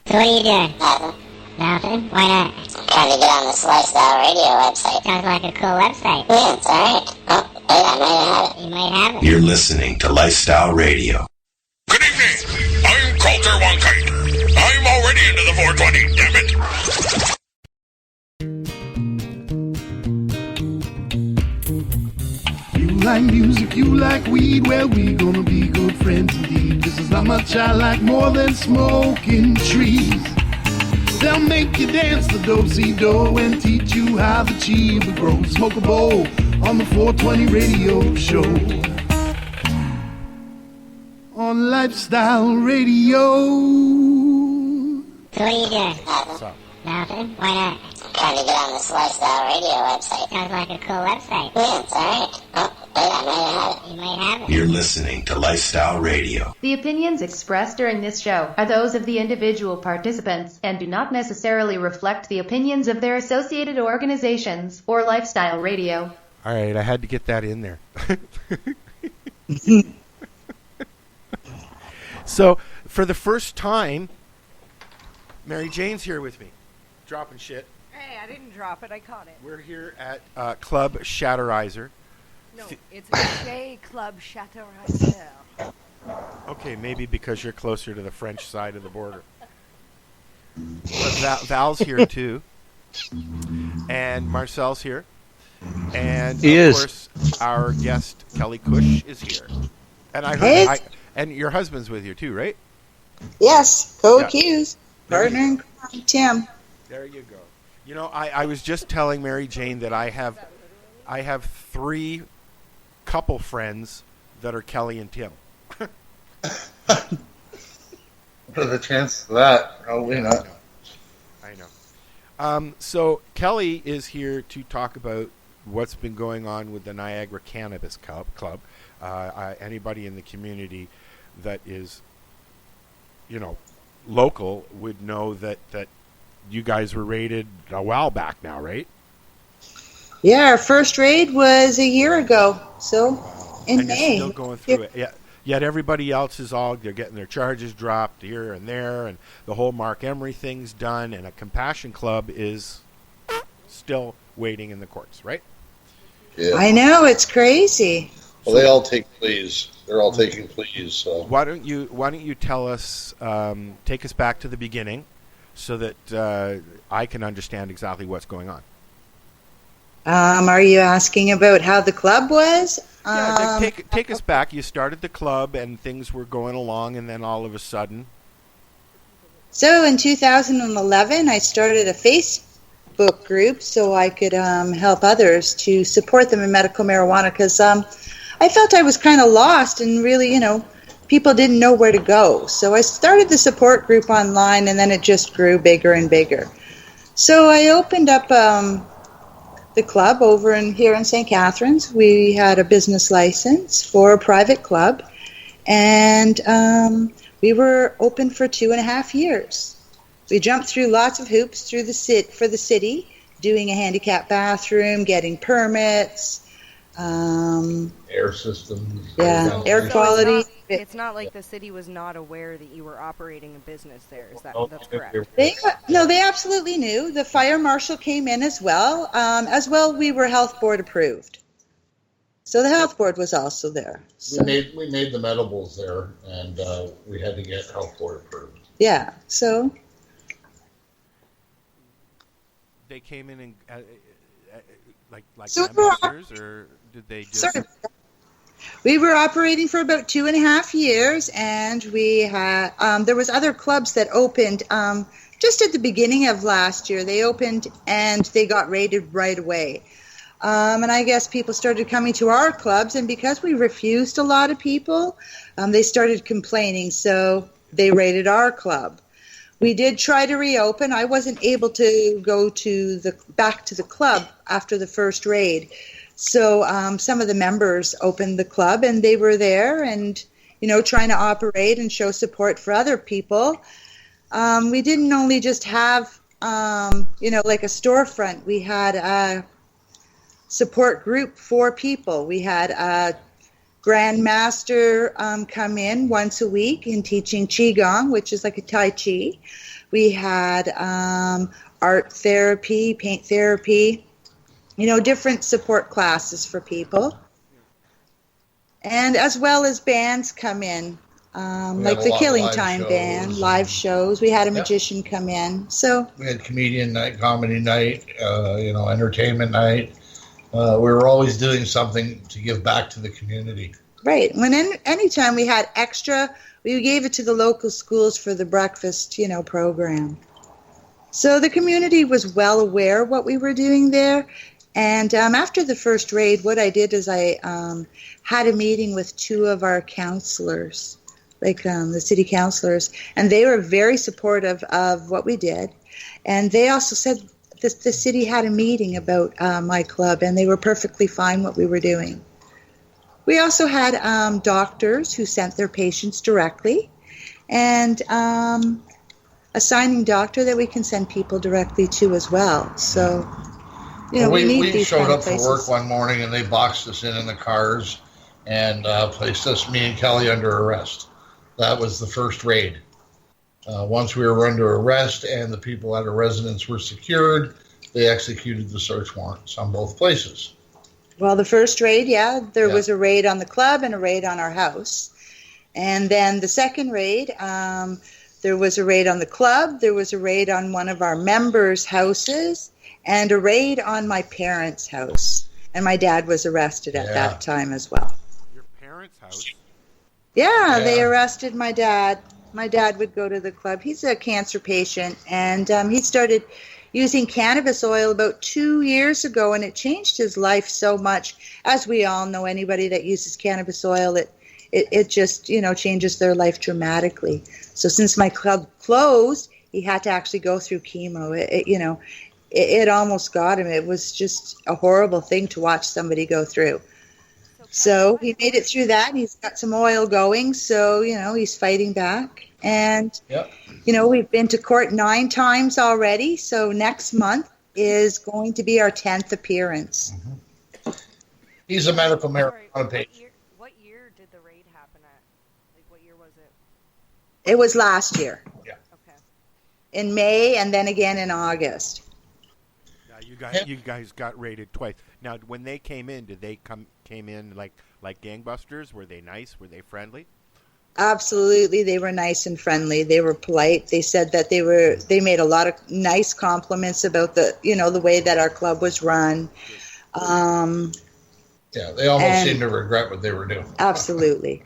So what are you doing? Nothing. Nothing? Why not? Trying to get on this Lifestyle Radio website. Sounds like a cool website. Yeah, it's alright. Oh, wait, I might have it. You might have it. You're listening to Lifestyle Radio. Good evening. I'm Coulter Wonkite. I'm already into the 420, damn it. You like music, you like weed, well, we gonna be good friends indeed. This is how much I like more than smoking trees. They'll make you dance the do-si-do and teach you how the chiba grows. Smoke a bowl on the 420 radio show. On Lifestyle Radio. So what are you doing? Nothing. Nothing? Why not? Trying to get on this Lifestyle Radio website. Sounds like a cool website. Yeah, it's alright. Oh, wait, I might have it. You might have it. You're listening to Lifestyle Radio. The opinions expressed during this show are those of the individual participants and do not necessarily reflect the opinions of their associated organizations or Lifestyle Radio. All right, I had to get that in there. So, for the first time, Mary Jane's here with me, dropping shit. Hey, I didn't drop it. I caught it. We're here at Club Shatterizer. No, it's a J Club Shatterizer. Okay, maybe because you're closer to the French side of the border. But Val's here too, and Marcel's here, and of course our guest Kelly Cush is here. And I heard, and your husband's with you too, right? Yes, co-accused, partner in crime, Tim. There you go. You know, I was just telling Mary Jane that I have 3 couple friends that are Kelly and Tim. What are the chances of that? Probably not. I know. So Kelly is here to talk about what's been going on with the Niagara Cannabis Club. Anybody in the community that is, local would know that you guys were raided a while back now, right? Yeah, our first raid was a year ago, so in May. You're still going through it. Yeah. Yet everybody else is they're getting their charges dropped here and there, and the whole Mark Emery thing's done, and a Compassion Club is still waiting in the courts, right? Yeah. I know, it's crazy. Well, they all take pleas. They're all taking pleas. So why don't you tell us, take us back to the beginning, so that I can understand exactly what's going on. Are you asking about how the club was? Yeah, take us back. You started the club and things were going along, and then all of a sudden. So in 2011, I started a Facebook group so I could help others to support them in medical marijuana, because I felt I was kind of lost and really, people didn't know where to go. So I started the support group online, and then it just grew bigger and bigger. So I opened up the club over here in St. Catharines. We had a business license for a private club, and we were open for 2.5 years. We jumped through lots of hoops for the city, doing a handicap bathroom, getting permits, air systems. Yeah, air quality. It's not like the city was not aware that you were operating a business there. That's correct? They absolutely knew. The fire marshal came in as well. We were health board approved. So the health board was also there. So. We made the medibles there, and we had to get health board approved. Yeah, so. They came in and like so amateurs, or did they just... We were operating for about 2.5 years, and we had there was other clubs that opened just at the beginning of last year. They opened and they got raided right away. And I guess people started coming to our clubs, and because we refused a lot of people, they started complaining, so they raided our club. We did try to reopen. I wasn't able to go back to the club after the first raid. So some of the members opened the club, and they were there and, trying to operate and show support for other people. We didn't only just have, like a storefront. We had a support group for people. We had a grandmaster come in once a week in teaching qigong, which is like a tai chi. We had art therapy, paint therapy, different support classes for people. And as well as bands come in, like the Killing Time band, live shows. We had a magician come in. So we had comedian night, comedy night, entertainment night. We were always doing something to give back to the community. Right. Anytime we had extra, we gave it to the local schools for the breakfast, program. So the community was well aware of what we were doing there. And after the first raid, what I did is I had a meeting with two of our counselors, like the city counselors, and they were very supportive of what we did. And they also said the city had a meeting about my club, and they were perfectly fine what we were doing. We also had doctors who sent their patients directly, and a signing doctor that we can send people directly to as well. So, we need we these showed kind of up for places. work one morning, and they boxed us in the cars and placed me and Kelly under arrest. That was the first raid. Once we were under arrest and the people at our residence were secured, they executed the search warrants on both places. Well, the first raid, there was a raid on the club and a raid on our house. And then the second raid, there was a raid on the club, there was a raid on one of our members' houses, and a raid on my parents' house. And my dad was arrested at that time as well. Your parents' house? Yeah, they arrested my dad. My dad would go to the club. He's a cancer patient, and he started using cannabis oil about 2 years ago, and it changed his life so much. As we all know, anybody that uses cannabis oil, it just, changes their life dramatically. So since my club closed, he had to actually go through chemo. It almost got him. It was just a horrible thing to watch somebody go through. So he made it through that, and he's got some oil going. So, he's fighting back. And, we've been to court 9 times already. So next month is going to be our 10th appearance. Mm-hmm. He's a medical marijuana patient. What year did the raid happen at? Like, what year was it? It was last year. Yeah. Okay. In May and then again in August. Now you guys got raided twice. Now, when they came in, did they came in like gangbusters? Were they nice? Were they friendly? Absolutely, they were nice and friendly. They were polite. They said that they made a lot of nice compliments about the way that our club was run. They almost seemed to regret what they were doing. Absolutely.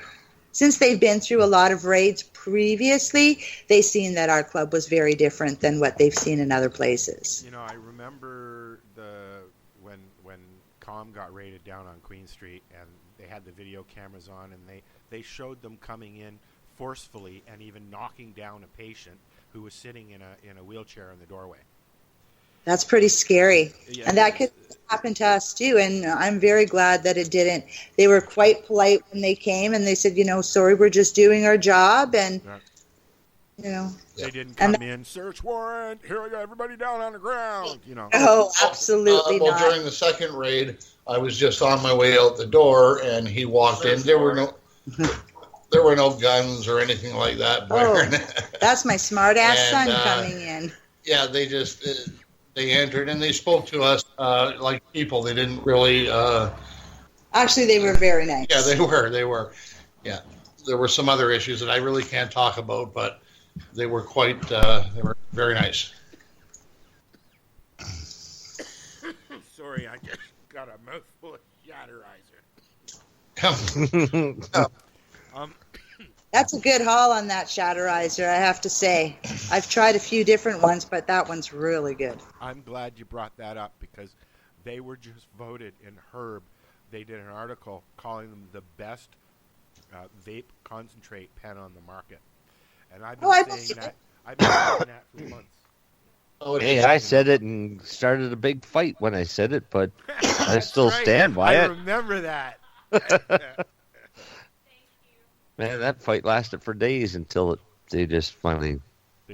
Since they've been through a lot of raids previously, they've seen that our club was very different than what they've seen in other places. I remember when Com got raided down on Queen Street, and they had the video cameras on, and they showed them coming in forcefully and even knocking down a patient who was sitting in a wheelchair in the doorway. That's pretty scary. Yeah, and that could happen to us too, and I'm very glad that it didn't. They were quite polite when they came, and they said, sorry, we're just doing our job, and They didn't come in, search warrant, here we go, everybody down on the ground, Oh, absolutely not. During the second raid, I was just on my way out the door, and he walked in. There were no guns or anything like that. That's my smart-ass son coming in. Yeah, they entered, and they spoke to us like people. They didn't really... Actually, they were very nice. Yeah, they were. Yeah, there were some other issues that I really can't talk about, but they were they were very nice. Sorry, I just got a mouthful of Shatterizer. That's a good haul on that Shatterizer, I have to say. I've tried a few different ones, but that one's really good. I'm glad you brought that up, because they were just voted in Herb. They did an article calling them the best vape concentrate pen on the market. And I've been saying that for months. Hey, I said it and started a big fight when I said it, but I still stand by it. I remember that. Man, that fight lasted for days until they just finally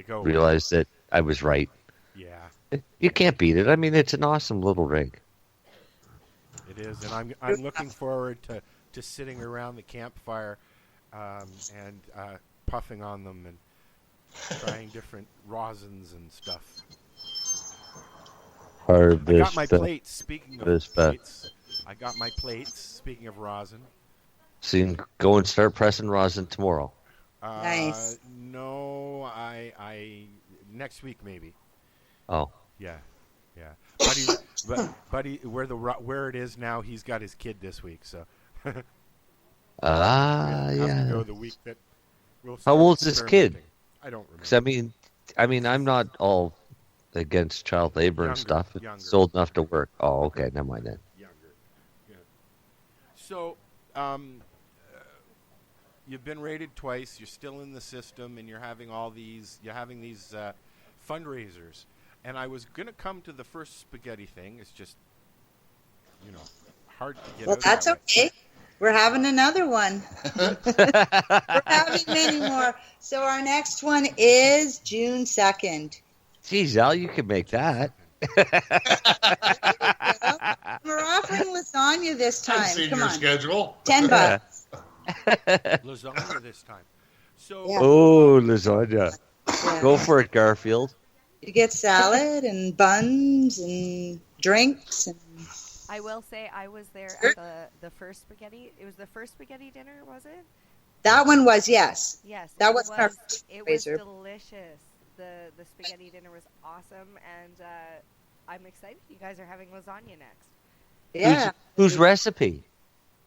realized that I was right. Yeah. You can't beat it. I mean, it's an awesome little rig. It is, and I'm looking forward to to sitting around the campfire and puffing on them and trying different rosins and stuff. I got my plates. Speaking of plates, I got my plates. Speaking of rosin. So you can go and start pressing rosin tomorrow. Nice. No, I next week maybe. Oh. Yeah. Buddy, where it is now, he's got his kid this week, so. Yeah. To go the week that we'll How old's this kid? I don't remember. 'Cause I mean, I'm not all against child labor and stuff. It's old enough to work. Oh, okay. Never mind then. Younger. Yeah. So, you've been raided twice. You're still in the system, and you're having these fundraisers. And I was gonna come to the first spaghetti thing. It's just, hard to get. Well, that's okay. We're having another one. We're having many more. So our next one is June 2nd. Geez, Al, you can make that. We're offering lasagna this time. I've seen Come your on. schedule. $10. Lasagna this time. So. Yeah. Oh, lasagna. Yeah. Go for it, Garfield. You get salad and buns and drinks. And I will say I was there at the first spaghetti. It was the first spaghetti dinner, was it? that one was, yes. Yes. That was our It was fundraiser. delicious. The spaghetti dinner was awesome, and I'm excited you guys are having lasagna next. Yeah. Whose recipe?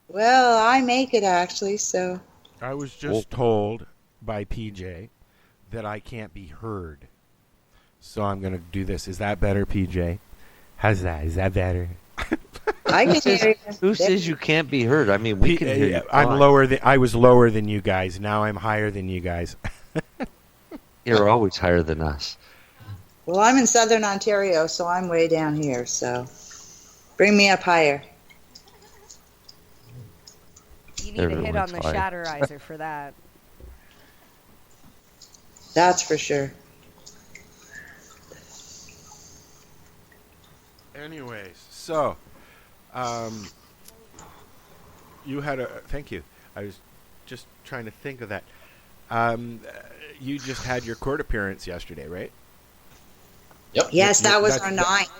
Well, I make it actually, so. I was just told by PJ that I can't be heard. So I'm going to do this. Is that better, PJ? How's that? Is that better? I can hear you. Who says you can't be heard? I mean, we can hear you. I was lower than you guys. Now I'm higher than you guys. You're always higher than us. Well, I'm in southern Ontario, so I'm way down here, so bring me up higher. You need to hit on the shatterizer for that. That's for sure. Anyways, so you had thank you. I was just trying to think of that. You just had your court appearance yesterday, right? Yep. Yes, that was our ninth.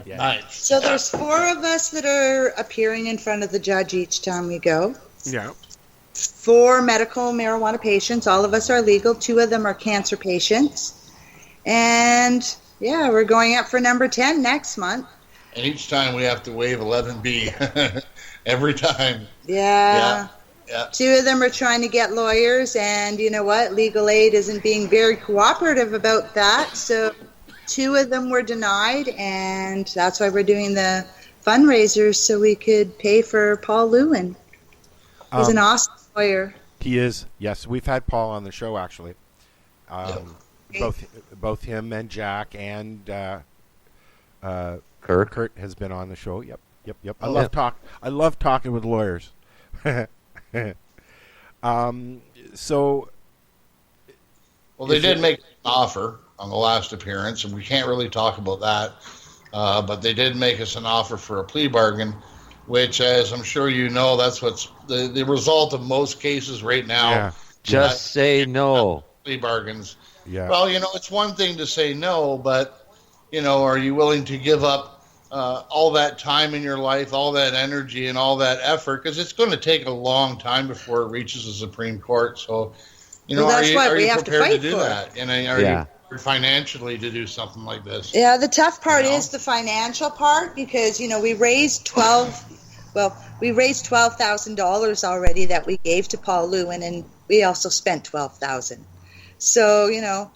Yeah. Ninth. So there's 4 of us that are appearing in front of the judge each time we go. Yeah. 4 medical marijuana patients. All of us are legal. 2 of them are cancer patients. And, yeah, we're going up for number 10 next month. And each time we have to waive 11B. Every time. Yeah. Yeah. 2 of them are trying to get lawyers, and you know what? Legal aid isn't being very cooperative about that. So 2 of them were denied, and that's why we're doing the fundraisers so we could pay for Paul Lewin. He's an awesome lawyer. He is. Yes, we've had Paul on the show actually. Both him and Jack and Kurt has been on the show. Yep. I love talking with lawyers. So. Well, they did make an offer on the last appearance, and we can't really talk about that. But they did make us an offer for a plea bargain, which, as I'm sure you know, that's what's the result of most cases right now. Yeah. Just say no. Plea bargains. Yeah. Well, it's one thing to say no, but, are you willing to give up all that time in your life, all that energy, and all that effort? Because it's going to take a long time before it reaches the Supreme Court. So, are you prepared to do that? And are you financially to do something like this? Yeah, the tough part is the financial part, because we raised $12,000 already that we gave to Paul Lewin, and we also spent $12,000. So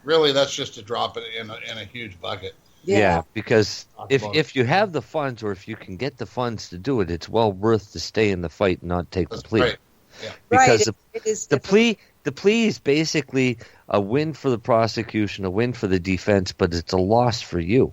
really, that's just a drop in a huge bucket. Yeah, because if you have the funds, or if you can get the funds to do it, it's well worth to stay in the fight and not take the plea. Right. Yeah. Because the plea is basically a win for the prosecution, a win for the defense, but it's a loss for you.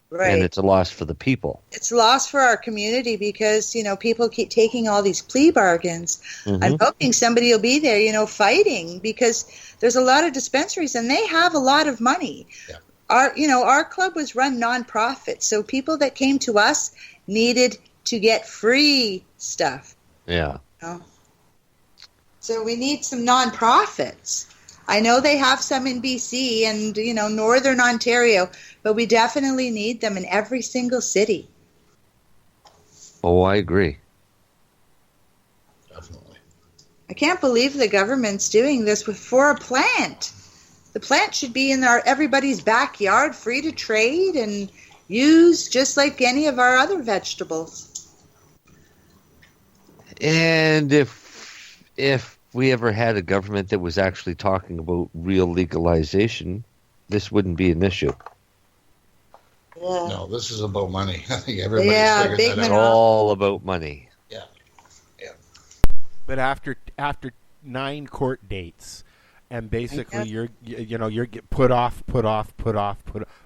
Right. And it's a loss for the people. It's a loss for our community because, people keep taking all these plea bargains. Mm-hmm. I'm hoping somebody will be there, fighting, because there's a lot of dispensaries and they have a lot of money. Yeah. Our club was run nonprofit, so people that came to us needed to get free stuff. Yeah. So we need some nonprofits. I know they have some in BC and, Northern Ontario, but we definitely need them in every single city. Oh, I agree. Definitely. I can't believe the government's doing this for a plant. The plant should be in everybody's backyard, free to trade and use just like any of our other vegetables. And if we ever had a government that was actually talking about real legalization, this wouldn't be an issue. Yeah. No, this is about money. I think everybody's figured that out. It's all about money. Yeah. But after 9 court dates, and basically you're put off.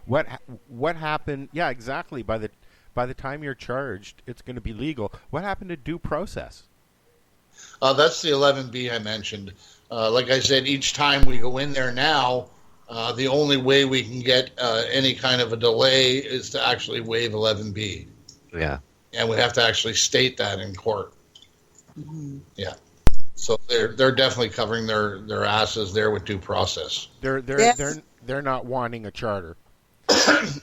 What happened? Yeah, exactly. By the time you're charged, it's going to be legal. What happened to due process? That's the 11B I mentioned. Like I said, each time we go in there now, the only way we can get any kind of a delay is to actually waive 11B. Yeah. And we have to actually state that in court. Mm-hmm. Yeah. So they're definitely covering their asses there with due process. They're not wanting a charter.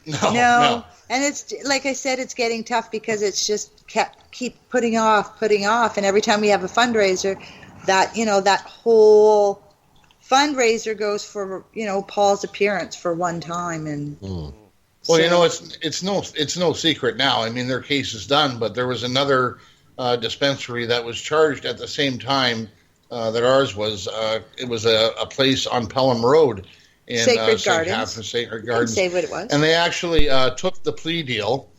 No. And it's like I said, it's getting tough because it's just keep putting off, and every time we have a fundraiser, that whole fundraiser goes for Paul's appearance for one time, and well, it's no secret now. I mean, their case is done, but there was another dispensary that was charged at the same time that ours was. It was a place on Pelham Road in Sacred St. Gardens. Sacred Gardens. Say what it was. And they actually took the plea deal.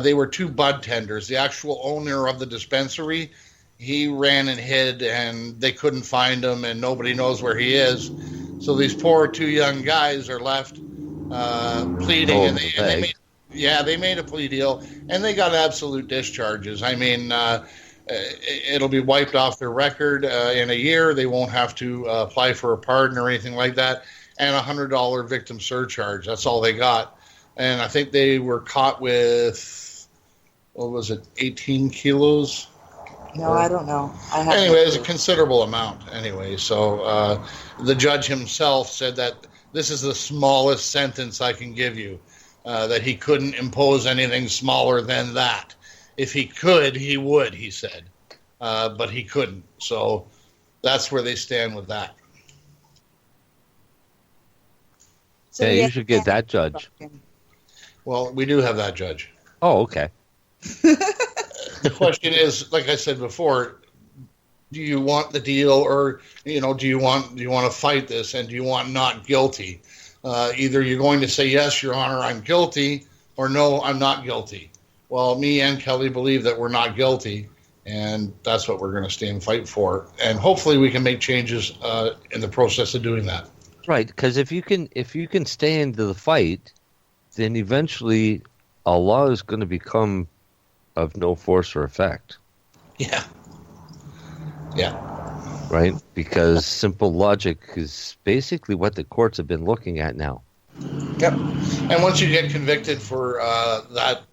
They were 2 bud tenders. The actual owner of the dispensary, he ran and hid, and they couldn't find him, and nobody knows where he is. So these poor 2 young guys are left pleading, they made a plea deal, and they got absolute discharges. I mean, it'll be wiped off their record in a year. They won't have to apply for a pardon or anything like that, and a $100 victim surcharge. That's all they got. And I think they were caught with, 18 kilos? No, I don't know. Anyway, it's a considerable amount anyway. So the judge himself said that this is the smallest sentence I can give you, that he couldn't impose anything smaller than that. If he could, he would, he said. But he couldn't. So that's where they stand with that. So you should get that judge. Well, we do have that judge. Oh, okay. The question is, like I said before, do you want the deal, or do you want to fight this, and do you want not guilty? Either you're going to say yes, Your Honor, I'm guilty, or no, I'm not guilty. Well, me and Kelly believe that we're not guilty, and that's what we're going to stay and fight for. And hopefully, we can make changes in the process of doing that. Right, because if you can stay into the fight, then eventually a law is going to become of no force or effect. Yeah. Yeah. Right? Because simple logic is basically what the courts have been looking at now. Yep. And once you get convicted for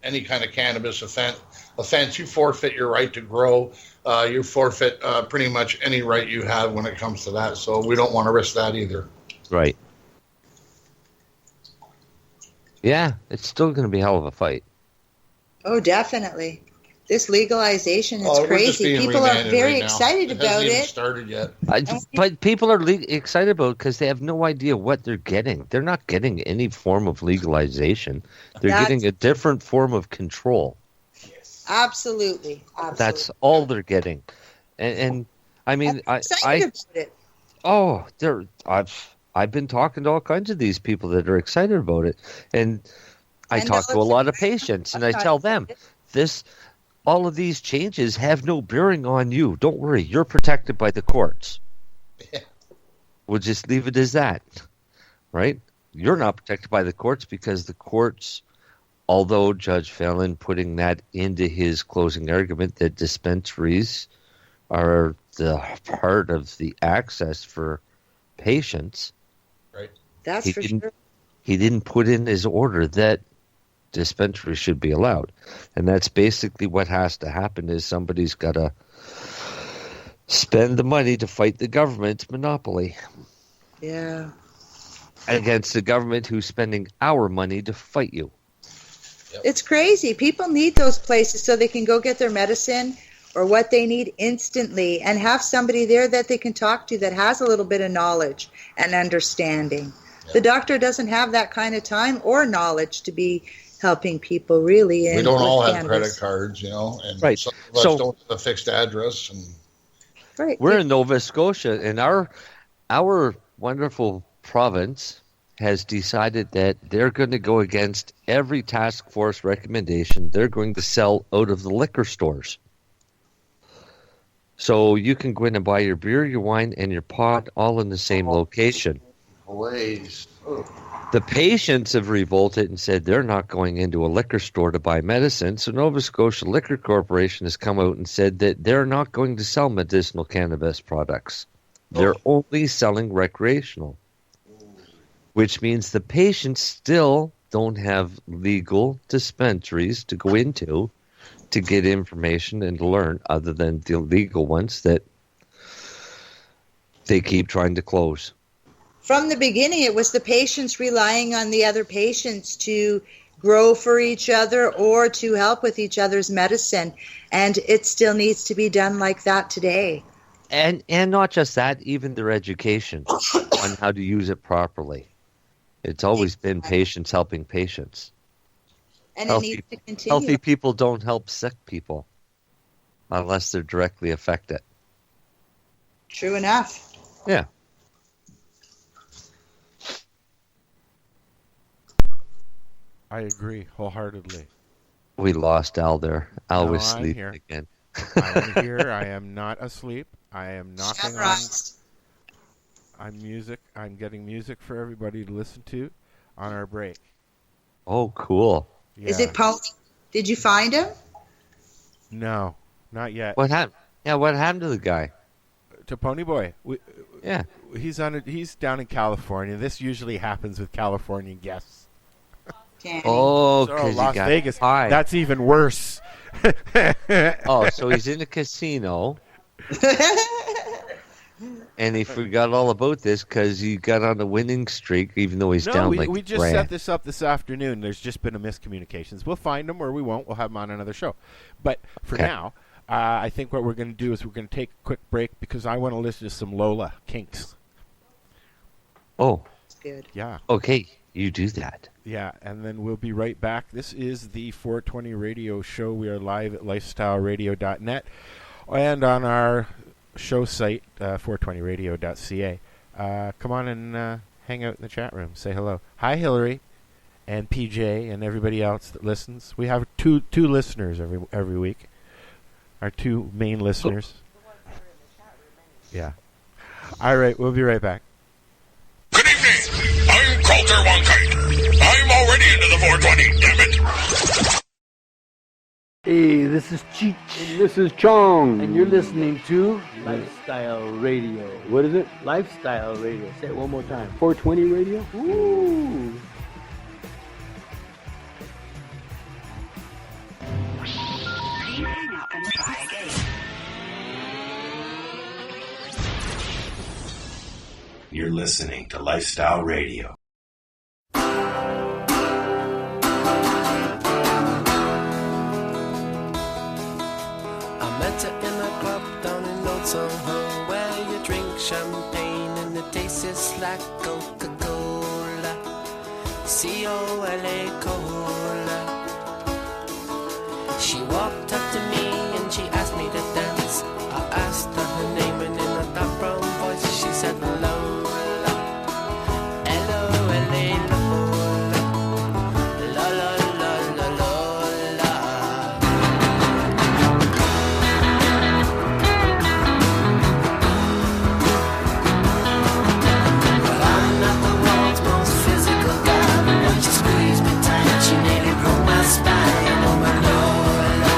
any kind of cannabis offense, you forfeit your right to grow. You forfeit pretty much any right you have when it comes to that. So we don't want to risk that either. Right. Yeah, it's still going to be a hell of a fight. Oh, definitely. This legalization is crazy. People are very excited about it. It hasn't started yet. But people are excited about it because they have no idea what they're getting. They're not getting any form of legalization. They're getting a different form of control. Yes. Absolutely. That's all they're getting. And I mean, I'm excited about it. Oh, I've been talking to all kinds of these people that are excited about it, and I talk to a lot of patients, and I tell them all of these changes have no bearing on you. Don't worry, you're protected by the courts. Yeah. We'll just leave it as that, right? You're not protected by the courts because the courts, although Judge Fallon putting that into his closing argument that dispensaries are the part of the access for patients. Right. That's for sure. He didn't put in his order that dispensaries should be allowed. And that's basically what has to happen is somebody's got to spend the money to fight the government's monopoly. Yeah. Against the government who's spending our money to fight you. It's crazy. People need those places so they can go get their medicine or what they need instantly and have somebody there that they can talk to that has a little bit of knowledge and understanding. Yeah. The doctor doesn't have that kind of time or knowledge to be helping people, really. We don't all have credit cards, you know, and right. Some of us don't have a fixed address. And right. We're in Nova Scotia, and our wonderful province has decided that they're going to go against every task force recommendation. They're going to sell out of the liquor stores. So you can go in and buy your beer, your wine, and your pot all in the same location. Please. The patients have revolted and said they're not going into a liquor store to buy medicine. So Nova Scotia Liquor Corporation has come out and said that they're not going to sell medicinal cannabis products. They're only selling recreational, which means the patients still don't have legal dispensaries to go into to get information and to learn, other than the illegal ones that they keep trying to close. From the beginning, it was the patients relying on the other patients to grow for each other or to help with each other's medicine, and it still needs to be done like that today. And not just that, even their education on how to use it properly. It's always been patients helping patients. And it needs to continue. Healthy people don't help sick people unless they're directly affected. True enough. Yeah. I agree wholeheartedly. We lost Al there. Al was I'm sleeping here. again. I am here. I am not asleep. I am knocking on. I'm getting music for everybody to listen to on our break. Oh, cool. Yeah. Is it Paul? Did you find him? No, not yet. What happened? Yeah, what happened to the guy? To Pony Boy. Yeah. He's down in California. This usually happens with California guests. Oh, because Las Vegas. High. That's even worse. Oh, so he's in a casino. And he forgot all about this because he got on a winning streak, even though he's down like we just set this up this afternoon. There's just been a miscommunications. We'll find him or we won't. We'll have him on another show. But for now, I think what we're going to do is we're going to take a quick break because I want to listen to some Lola Kinks. Oh. That's good. Yeah. Okay, you do that. Yeah, and then we'll be right back. This is the 420 Radio Show. We are live at lifestyleradio.net and on our show site, 420radio.ca. Come on and hang out in the chat room. Say hello. Hi, Hillary and PJ and everybody else that listens. We have two listeners every week. Our two main listeners. Yeah. All right, we'll be right back. Good evening. I'm Coulter Wonkite. I'm already into the 420, damn it. Hey, this is Cheech. And this is Chong. And you're listening to Lifestyle Radio. What is it? Lifestyle Radio. Say it one more time. 420 Radio? Ooh. Please hang up and try again. You're listening to Lifestyle Radio. Met her in a club down in Old Soho, where you drink champagne and it tastes like Coca-Cola, C-O-L-A Cola. She walked up to me and she asked me to dance. I asked her her name and in a dark brown voice she said Lola, L-O-L-A Lola, Lola, Lola, Lola. I'm not the world's most physical guy, but when she squeezed me tight, she nearly broke my spine. Oh my Lola,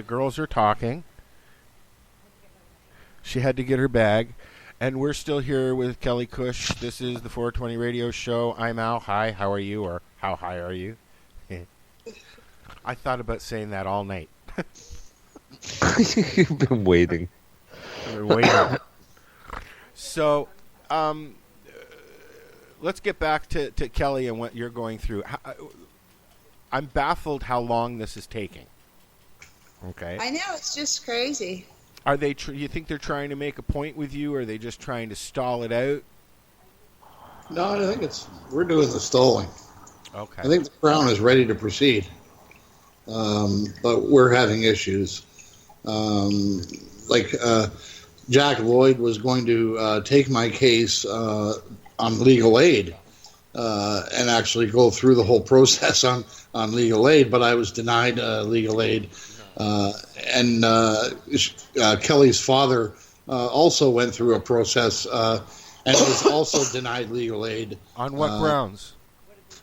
girls are talking. She had to get her bag. And we're still here with Kelly Cush. This is the 420 Radio Show. I'm Al. Hi, how are you? Or how high are you? I thought about saying that all night. You've been waiting. I've been waiting. So, let's get back to Kelly and what you're going through. I'm baffled how long this is taking. Okay. I know, it's just crazy. Are they? You think they're trying to make a point with you, or are they just trying to stall it out? No, I think we're doing the stalling. Okay. I think the Crown is ready to proceed, but we're having issues. Jack Lloyd was going to take my case on legal aid and actually go through the whole process on legal aid, but I was denied legal aid. And Kelly's father also went through a process and was also denied legal aid. On what grounds?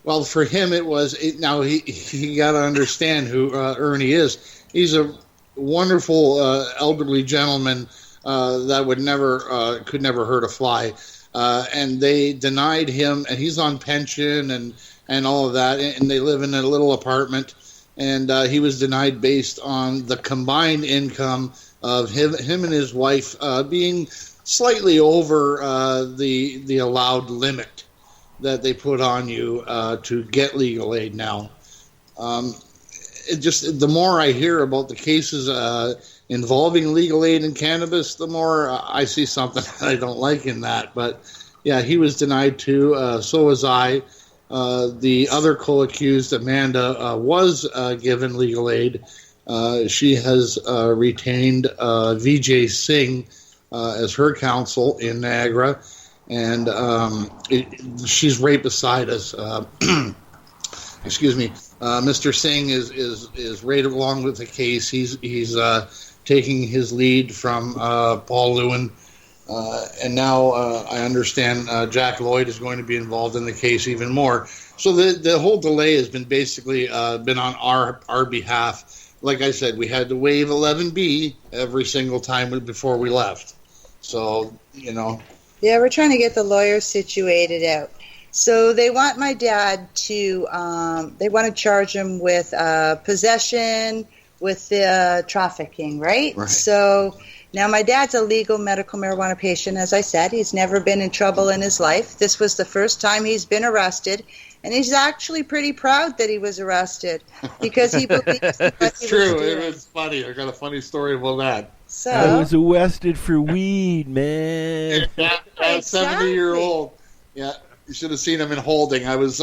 Well, for him, it was. Now he got to understand who Ernie is. He's a wonderful elderly gentleman that could never hurt a fly. And they denied him, and he's on pension and all of that, and they live in a little apartment. And he was denied based on the combined income of him and his wife being slightly over the allowed limit that they put on you to get legal aid now. The more I hear about the cases involving legal aid in cannabis, the more I see something that I don't like in that. But, yeah, he was denied too. So was I. The other co-accused, Amanda, was given legal aid. She has retained Vijay Singh as her counsel in Niagara, and she's right beside us. Excuse me. Mr. Singh is right along with the case. He's taking his lead from Paul Lewin. And now I understand Jack Lloyd is going to be involved in the case even more. So the whole delay has been basically been on our behalf. Like I said, we had to waive 11B every single time before we left. So, Yeah, we're trying to get the lawyers situated out. So they want my dad to, they want to charge him with possession, with the trafficking, right? So... Now, my dad's a legal medical marijuana patient, as I said. He's never been in trouble in his life. This was the first time he's been arrested, and he's actually pretty proud that he was arrested because he believes that it's true. It's funny. I got a funny story about that. So, I was arrested for weed, man. Yeah, 70-year-old. Yeah, you should have seen him in holding. I was.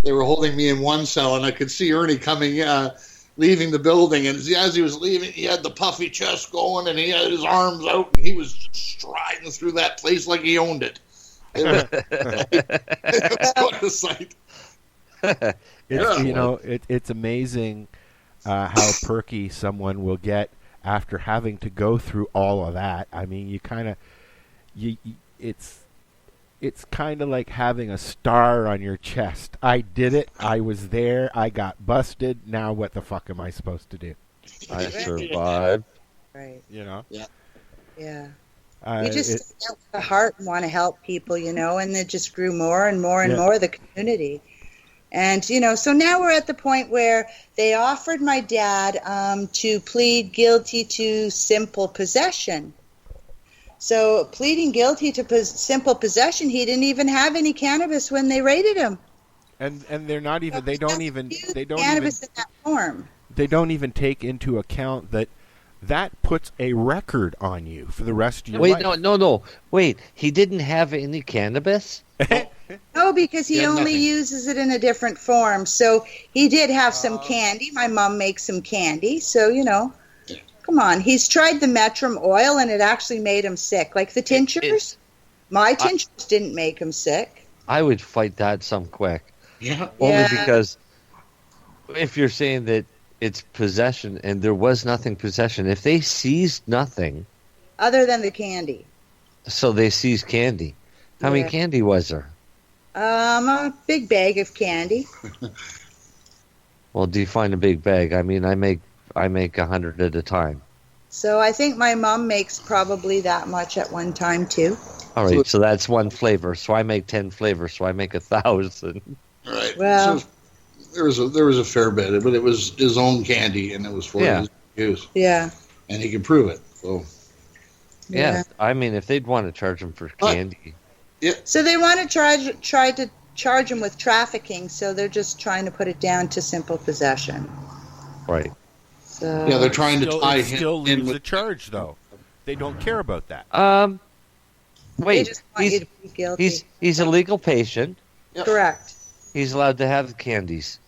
They were holding me in one cell, and I could see Ernie coming. Leaving the building, and as he was leaving, he had the puffy chest going, and he had his arms out, and he was striding through that place like he owned it. It was quite a sight. It's amazing how perky someone will get after having to go through all of that. I mean, it's kind of like having a star on your chest. I did it. I was there. I got busted. Now what the fuck am I supposed to do? I survived. Right. Yeah. Yeah. You just have a heart and want to help people, and it just grew more and more and more, the community. And, so now we're at the point where they offered my dad to plead guilty to simple possession. So pleading guilty to simple possession, he didn't even have any cannabis when they raided him. And they're not even. They don't even cannabis in that form. They don't even take into account that puts a record on you for the rest of your life. Wait, no. Wait, he didn't have any cannabis? No, because he only uses it in a different form. So he did have some candy. My mom makes some candy, so Come on, he's tried the Metrum oil, and it actually made him sick. Like the tinctures, my tinctures didn't make him sick. I would fight that some quick. Yeah. Only because if you're saying that it's possession, and there was nothing possession, if they seized nothing... Other than the candy. So they seized candy. How many candy was there? A big bag of candy. Well, define a big bag. I mean, I make I make 100 at a time. So I think my mom makes probably that much at one time too. All right, so that's one flavor. So I make 10 flavors. So I make 1,000. Right. Well, so there was a fair bit, but it was his own candy, and it was for his use. Yeah. And he could prove it. So. Yeah. I mean, if they'd want to charge him for candy. Yeah. So they want to try to charge him with trafficking, so they're just trying to put it down to simple possession. Right. So yeah, they're trying to tie it him still in leaves with a charge, though. They don't care about that. They just want you to be guilty. He's a legal patient. Yep. Correct. He's allowed to have the candies.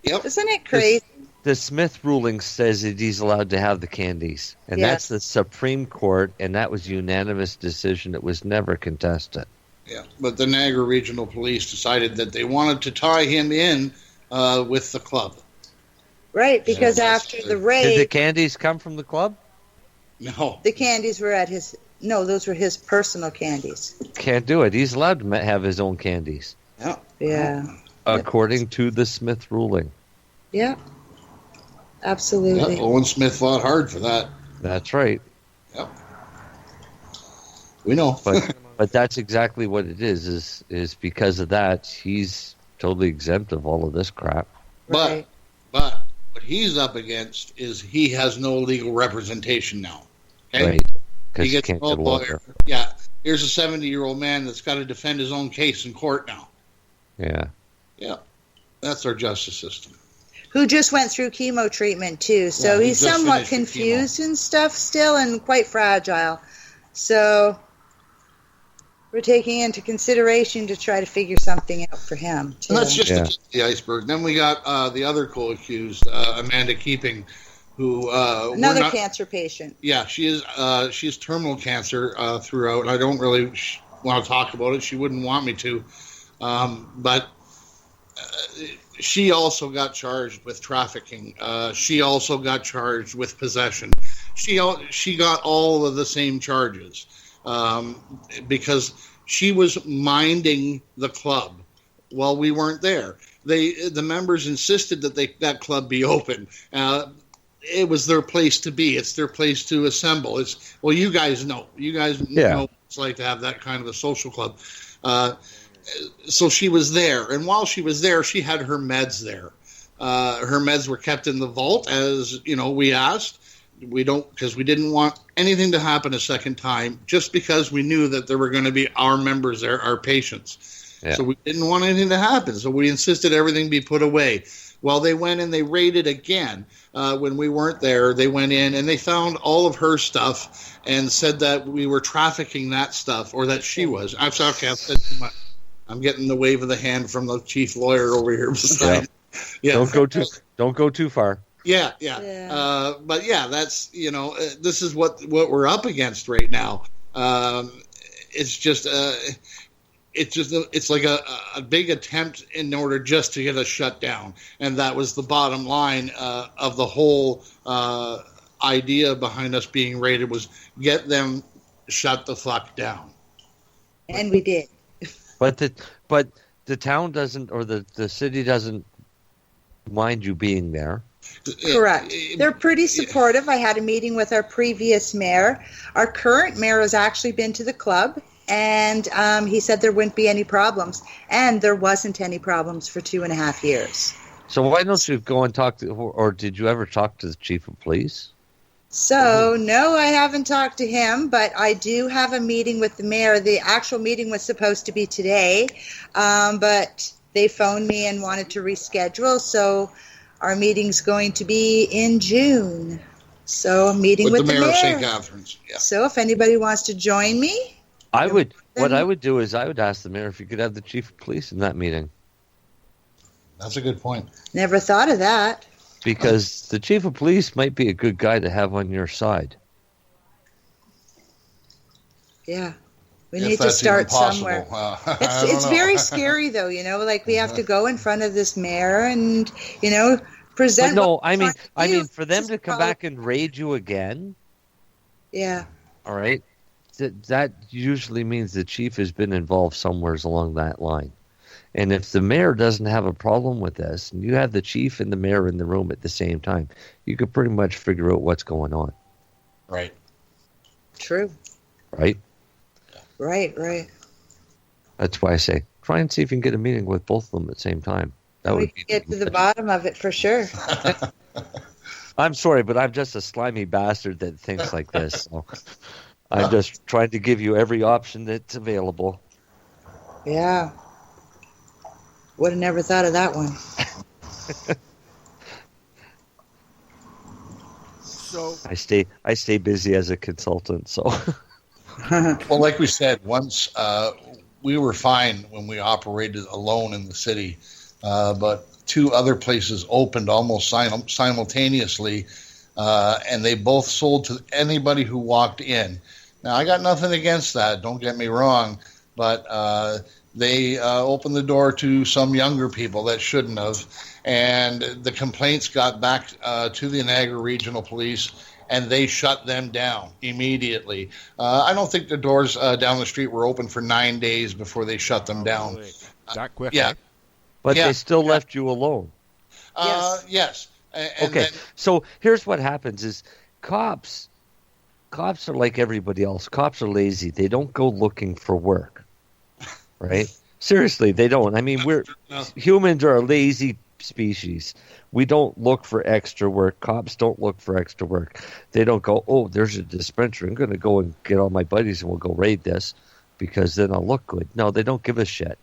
Yep. Isn't it crazy? The Smith ruling says that he's allowed to have the candies. And Yes. that's the Supreme Court, and that was a unanimous decision. It was never contested. Yeah, but the Niagara Regional Police decided that they wanted to tie him in with the club. Right, because after the raid, Did the candies come from the club? No. the candies were at his. No, those were his personal candies. Can't do it. He's allowed to have his own candies. Yeah. Yeah. According to the Smith ruling. Yeah. Absolutely. Yeah, Owen Smith fought hard for that. That's right. Yep. We know. But that's exactly what it is because of that, he's totally exempt of all of this crap. But what he's up against is he has no legal representation now. Okay? Right. Because He he gets can't no get a lawyer. Yeah. Here's a 70-year-old man that's got to defend his own case in court now. Yeah. Yeah. That's our justice system. Who just went through chemo treatment too, so Yeah, he he's just somewhat finished the confused and stuff still, and quite fragile. So we're taking into consideration to try to figure something out for him. Too. And that's just the tip of the iceberg. Then we got the other co-accused, Amanda Keeping, who another cancer patient. Yeah, she has terminal cancer throughout. I don't really want to talk about it. She wouldn't want me to, but she also got charged with trafficking. She also got charged with possession. She got all of the same charges because she was minding the club while we weren't there. The members insisted that that club be open. It was their place to be. It's their place to assemble. You guys know. You guys know what it's like to have that kind of a social club. So she was there, and while she was there, she had her meds there. Her meds were kept in the vault, as we asked. Because we didn't want anything to happen a second time, just because we knew that there were going to be our members there, our patients. Yeah. So we didn't want anything to happen. So we insisted everything be put away. Well, they went and they raided again when we weren't there. They went in and they found all of her stuff and said that we were trafficking that stuff, or that she was. I'm sorry, I've said too much. I'm getting the wave of the hand from the chief lawyer over here beside. Yeah. Don't go too far. Yeah. But yeah, that's this is what we're up against right now. It's like a big attempt in order just to get us shut down, and that was the bottom line of the whole idea behind us being raided, was get them shut the fuck down. And we did. But the town doesn't, or the city doesn't mind you being there. Correct. They're pretty supportive. I had a meeting with our previous mayor. Our current mayor has actually been to the club, and he said there wouldn't be any problems. And there wasn't any problems for 2.5 years. So why don't you go and talk to, or did you ever talk to the chief of police? So, no, I haven't talked to him, but I do have a meeting with the mayor. The actual meeting was supposed to be today, but they phoned me and wanted to reschedule, so our meeting's going to be in June. So, a meeting with the mayor of St. Catharines. Yeah. So, if anybody wants to join me. What I would do is I would ask the mayor if you could have the chief of police in that meeting. That's a good point. Never thought of that. Because the chief of police might be a good guy to have on your side. Yeah. We need to start somewhere. It's very scary, though, like we have to go in front of this mayor and, present. But no, I mean, for them to come back and raid you again. Yeah. All right. That usually means the chief has been involved somewhere along that line. And if the mayor doesn't have a problem with this, and you have the chief and the mayor in the room at the same time, you could pretty much figure out what's going on. Right. True. Right? Right, right. That's why I say, try and see if you can get a meeting with both of them at the same time. That We would can be get to the bottom of it for sure. I'm sorry, but I'm just a slimy bastard that thinks like this. So I'm just trying to give you every option that's available. Yeah. Would have never thought of that one. So I stay busy as a consultant. So Well, like we said, once we were fine when we operated alone in the city, but two other places opened almost simultaneously, and they both sold to anybody who walked in. Now, I got nothing against that, don't get me wrong, but they opened the door to some younger people that shouldn't have, and the complaints got back to the Niagara Regional Police, and they shut them down immediately. I don't think the doors down the street were open for 9 days before they shut them down. really? That quick? Yeah. but Yeah. they still left you alone. Yes. And Okay, then, so here's what happens is cops are like everybody else. Cops are lazy. They don't go looking for work, right? Seriously, they don't. I mean, humans are a lazy species. We don't look for extra work. Cops don't look for extra work. They don't go, oh, there's a dispensary. I'm going to go and get all my buddies and we'll go raid this because then I'll look good. No, they don't give a shit.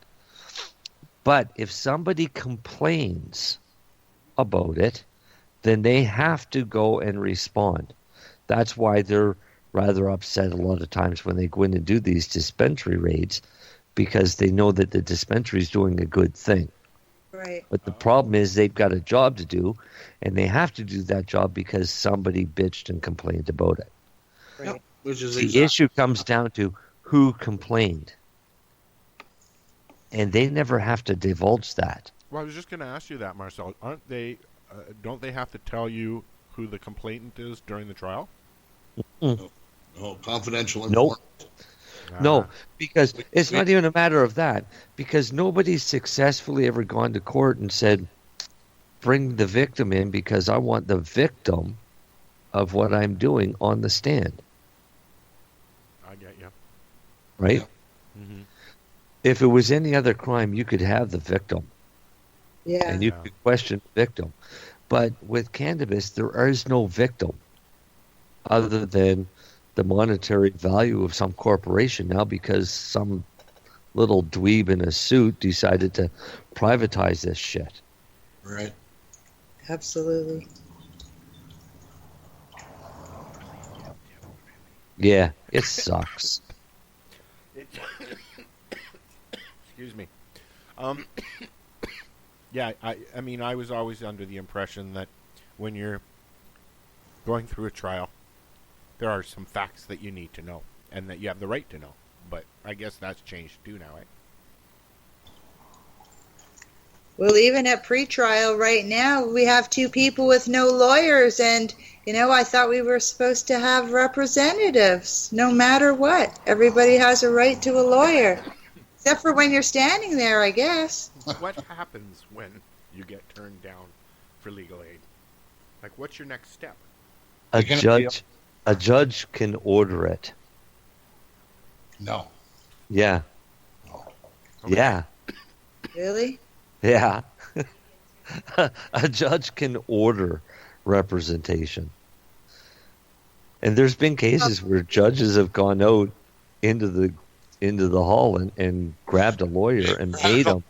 But if somebody complains about it, then they have to go and respond. That's why they're rather upset a lot of times when they go in and do these dispensary raids, because they know that the dispensary is doing a good thing. Right. But the problem is they've got a job to do, and they have to do that job because somebody bitched and complained about it. Right. which is The issue comes down to who complained. And they never have to divulge that. Well, I was just going to ask you that, Marcel. Aren't they? Don't they have to tell you who the complainant is during the trial? No, confidential. Nope. Ah. No, because it's not even a matter of that. Because nobody's successfully ever gone to court and said, bring the victim in because I want the victim of what I'm doing on the stand. I get you. Right? Yeah. Mm-hmm. If it was any other crime, you could have the victim. Yeah. And you could question the victim. But with cannabis, there is no victim other than the monetary value of some corporation now because some little dweeb in a suit decided to privatize this shit. Right. Absolutely. Yeah, it sucks. Excuse me. Yeah, I mean, I was always under the impression that when you're going through a trial, there are some facts that you need to know and that you have the right to know. But I guess that's changed too now, eh? Well, even at pretrial right now, we have two people with no lawyers, and, I thought we were supposed to have representatives, no matter what. Everybody has a right to a lawyer, except for when you're standing there, I guess. What happens when you get turned down for legal aid? Like, what's your next step? A judge can order it. No. Yeah. Okay. Yeah. Really? Yeah. A judge can order representation. And there's been cases where judges have gone out into the hall and grabbed a lawyer and paid them.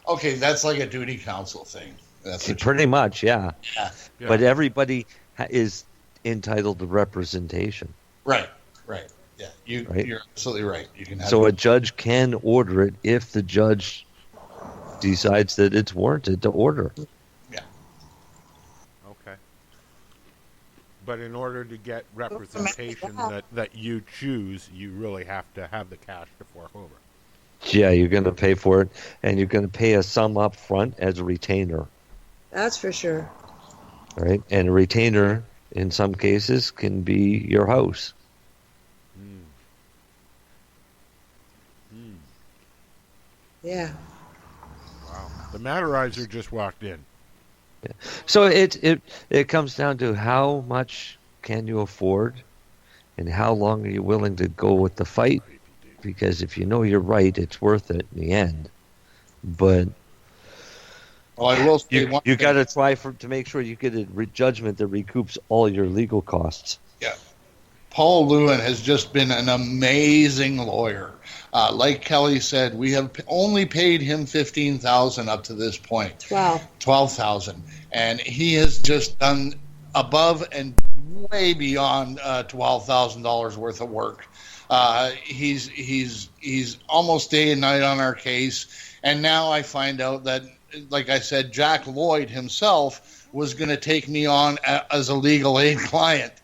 Okay, that's like a duty counsel thing. That's Pretty much, yeah. Yeah. But everybody is entitled to representation. Right. Yeah, Right? you're absolutely right. You can have So a judge can order it if the judge decides that it's warranted to order. Yeah. Okay. But in order to get representation that you choose, you really have to have the cash to fork over. Yeah, you're going to pay for it, and you're going to pay a sum up front as a retainer. That's for sure. Right? And a retainer, in some cases, can be your house. Yeah. The Matterizer just walked in. So it comes down to how much can you afford, and how long are you willing to go with the fight? Because if you know you're right, it's worth it in the end. But well, I will say you got to try to make sure you get a judgment that recoups all your legal costs. Yeah. Paul Lewin has just been an amazing lawyer. Like Kelly said, we have only paid him $15,000 up to this point. 12,000, and he has just done above and way beyond $12,000 worth of work. He's almost day and night on our case, and now I find out that, like I said, Jack Lloyd himself was going to take me on as a legal aid client.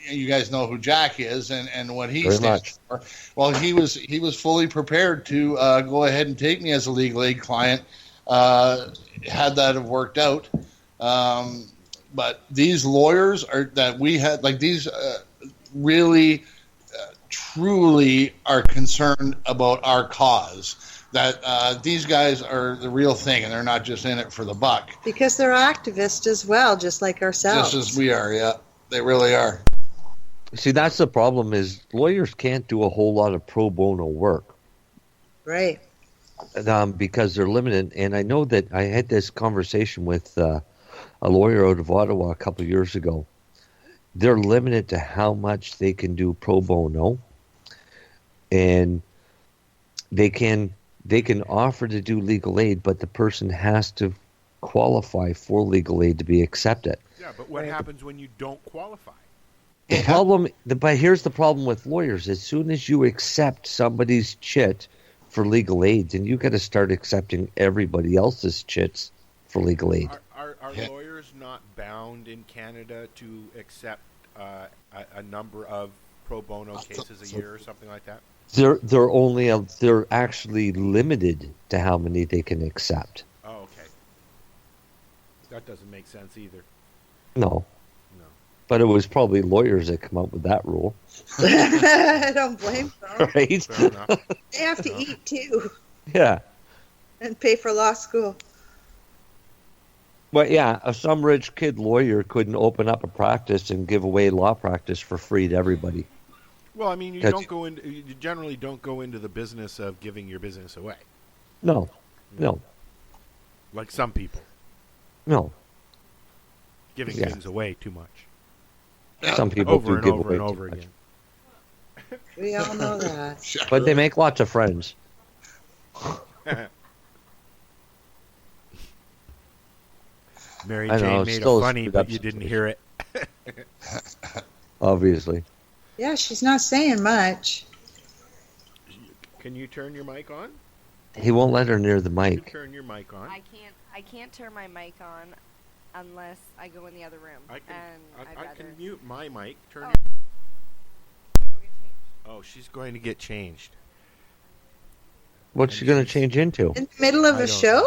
You guys know who Jack is and what he stands for. Well, he was fully prepared to go ahead and take me as a legal aid client. Had that have worked out, but these lawyers that we had, like these, really, truly are concerned about our cause. That these guys are the real thing, and they're not just in it for the buck. Because they're activists as well, just like ourselves. Just as we are, yeah. They really are. See, that's the problem, is lawyers can't do a whole lot of pro bono work. Right. Because they're limited. And I know that I had this conversation with a lawyer out of Ottawa a couple of years ago. They're limited to how much they can do pro bono. And they can offer to do legal aid, but the person has to qualify for legal aid to be accepted. Yeah, but what happens when you don't qualify? But here's the problem with lawyers. As soon as you accept somebody's chit for legal aid, then you got to start accepting everybody else's chits for legal aid. Are lawyers not bound in Canada to accept a number of pro bono cases a year or something like that? They're actually limited to how many they can accept. Oh, okay. That doesn't make sense either. No. But it was probably lawyers that come up with that rule. I don't blame them. Right? They have to eat too. Yeah. And pay for law school. But yeah, some rich kid lawyer couldn't open up a practice and give away law practice for free to everybody. Well, I mean, you generally don't go into the business of giving your business away. No. Like some people. No. Giving things away too much. Some people over do and give over away and too over much. again. We all know that. But they make lots of friends. Mary I Jane know, made still a funny, but you didn't hear it. Obviously. Yeah, she's not saying much. Can you turn your mic on? He won't let her near the mic. Turn your mic on. I can't turn my mic on unless I go in the other room. I can mute my mic. Turn. Oh, she's going to get changed. What's she going to change into? In the middle of a show?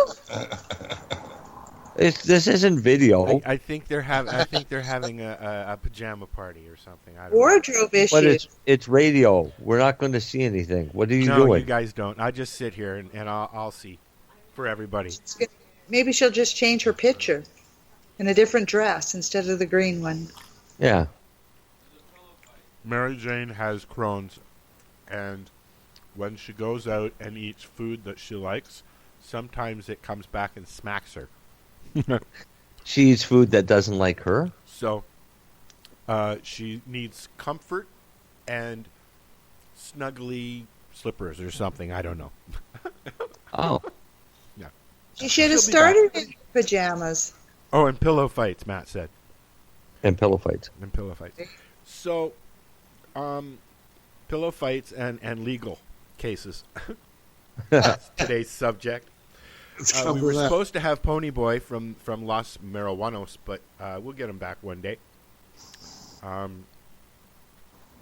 This isn't video. I think they're having a pajama party or something. I don't know. Wardrobe issues. But it's radio. We're not going to see anything. What are you doing? No, you guys don't. I just sit here and I'll see for everybody. Maybe she'll just change her picture in a different dress instead of the green one. Yeah. Mary Jane has Crohn's, and when she goes out and eats food that she likes, sometimes it comes back and smacks her. She eats food that doesn't like her? So she needs comfort and snuggly slippers or something. I don't know. Oh. Yeah. She should have started in pajamas. Oh, and pillow fights, Matt said. And pillow fights. And pillow fights. So, pillow fights and legal cases. That's today's subject. We were supposed to have Ponyboy from Los Marihuanos, but we'll get him back one day.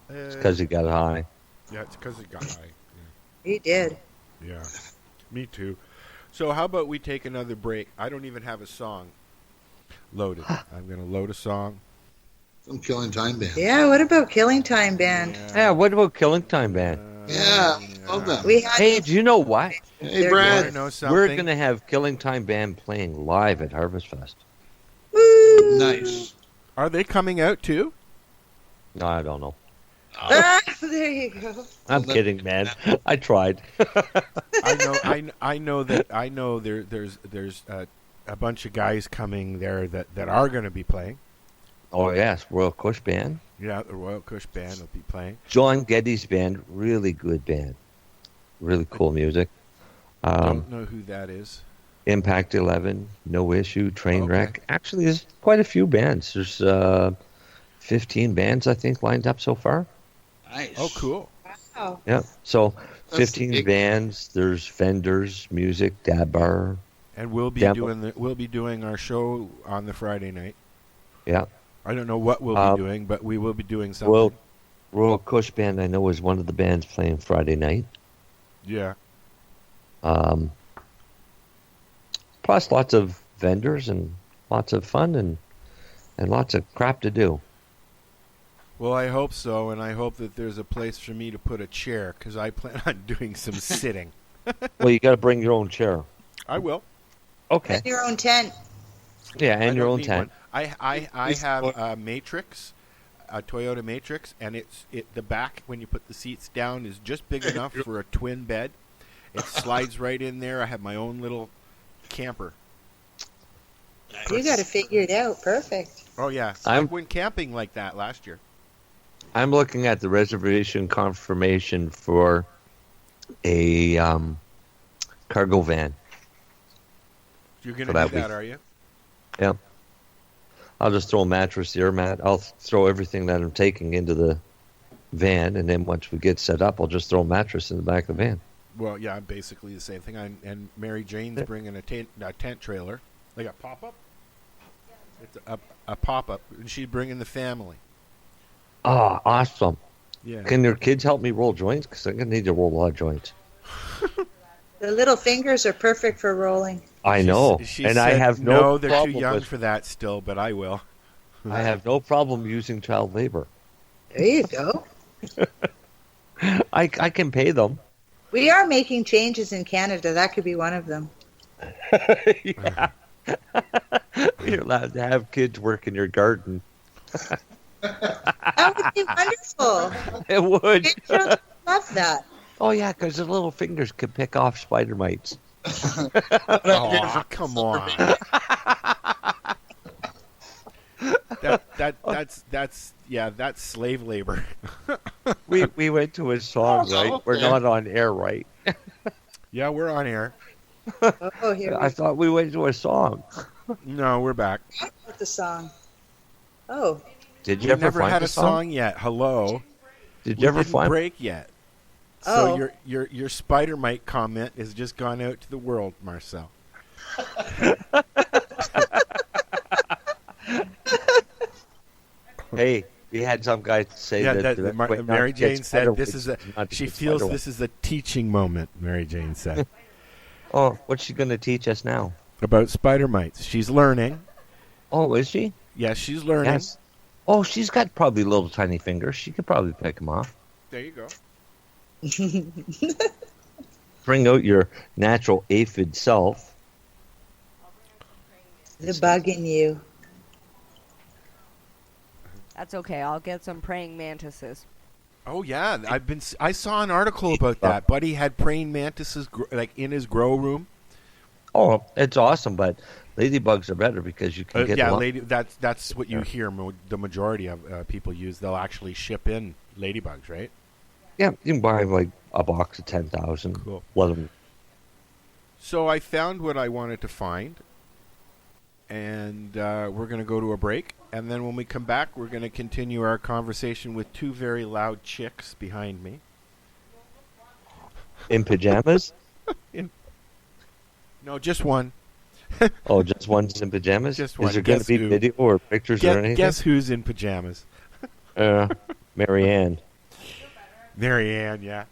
It's because he got high. Yeah, it's because he got high. Yeah. He did. Yeah, me too. So how about we take another break? I don't even have a song loaded. I'm going to load a song. Some Killing Time Band. Yeah, what about Killing Time Band? Yeah, what about Killing Time Band? Yeah, love them. Hey, do you know what? Hey, Brad. Know We're something? going to have Killing Time Band playing live at Harvest Fest. Nice. Are they coming out too? No, I don't know. There you go. I'm kidding, man. I tried. I know there's a bunch of guys coming there that are going to be playing. Oh, yes, Royal Kush Band. Yeah, the Royal Kush Band will be playing. John Geddes Band, really good band. Really cool music. Don't know who that is. Impact 11, No Issue, Trainwreck. Actually, there's quite a few bands. There's 15 bands, I think, lined up so far. Nice. Oh, cool. Wow. Yeah, so That's 15 big. bands. There's vendors, music, dab bar. And we'll be doing our show on the Friday night. Yeah. I don't know what we'll be doing, but we will be doing something. Well, Royal Kush Band, I know, is one of the bands playing Friday night. Yeah. Plus lots of vendors and lots of fun and lots of crap to do. Well, I hope so, and I hope that there's a place for me to put a chair, because I plan on doing some sitting. Well, you got to bring your own chair. I will. Okay. Your own tent. Yeah, and I your don't own need tent. one. I have a Matrix, a Toyota Matrix, and the back, when you put the seats down, is just big enough for a twin bed. It slides right in there. I have my own little camper. You got to figure it out. Perfect. Oh, yeah. I went camping like that last year. I'm looking at the reservation confirmation for a cargo van. You're going to do that, are you? Yeah. I'll just throw a mattress, the air mat. I'll throw everything that I'm taking into the van, and then once we get set up, I'll just throw a mattress in the back of the van. Well, yeah, basically the same thing. And Mary Jane's bringing a tent trailer, like a pop-up. It's a pop-up, and she's bringing the family. Oh, awesome. Yeah. Can your kids help me roll joints? Because I'm going to need to roll a lot of joints. The little fingers are perfect for rolling. I know. She and said, I have no, they're too problem young with, for that still, but I will. I have no problem using child labor. There you go. I can pay them. We are making changes in Canada. That could be one of them. Yeah. You're allowed to have kids work in your garden. That would be wonderful. It would. Kids really love that. Oh, yeah, because their little fingers could pick off spider mites. Oh, come on. That's slave labor. we went to a song, right? We're not on air, right? Yeah, we're on air. Oh, here I thought we went to a song. No, we're back. with the song. Oh. Did you We ever never find had a a song yet. Hello. Did We you ever didn't find break yet? Oh. So your spider mite comment has just gone out to the world, Marcel. Hey, we had some guy say that. Mary Jane said this is she feels this is a teaching moment, Mary Jane said. Oh, what's she going to teach us now? About spider mites. She's learning. Oh, is she? Yes, she's learning. Yes. Oh, she's got probably little tiny fingers. She could probably pick them off. There you go. Bring out your natural aphid self. The bug in you. That's okay. I'll get some praying mantises. Oh yeah, I saw an article about that. Buddy had praying mantises like in his grow room. Oh, it's awesome, but ladybugs are better because you can get them. That's what you hear. The majority of people use. They'll actually ship in ladybugs, right? Yeah, you can buy like a box of 10,000. Cool. Let them. So I found what I wanted to find, and we're going to go to a break. And then when we come back, we're going to continue our conversation with two very loud chicks behind me. In pajamas? No, just one. Oh, just one's in pajamas? Just one. Is there going to be video or pictures or anything? Guess who's in pajamas? Mary Ann. Mary Ann, yeah.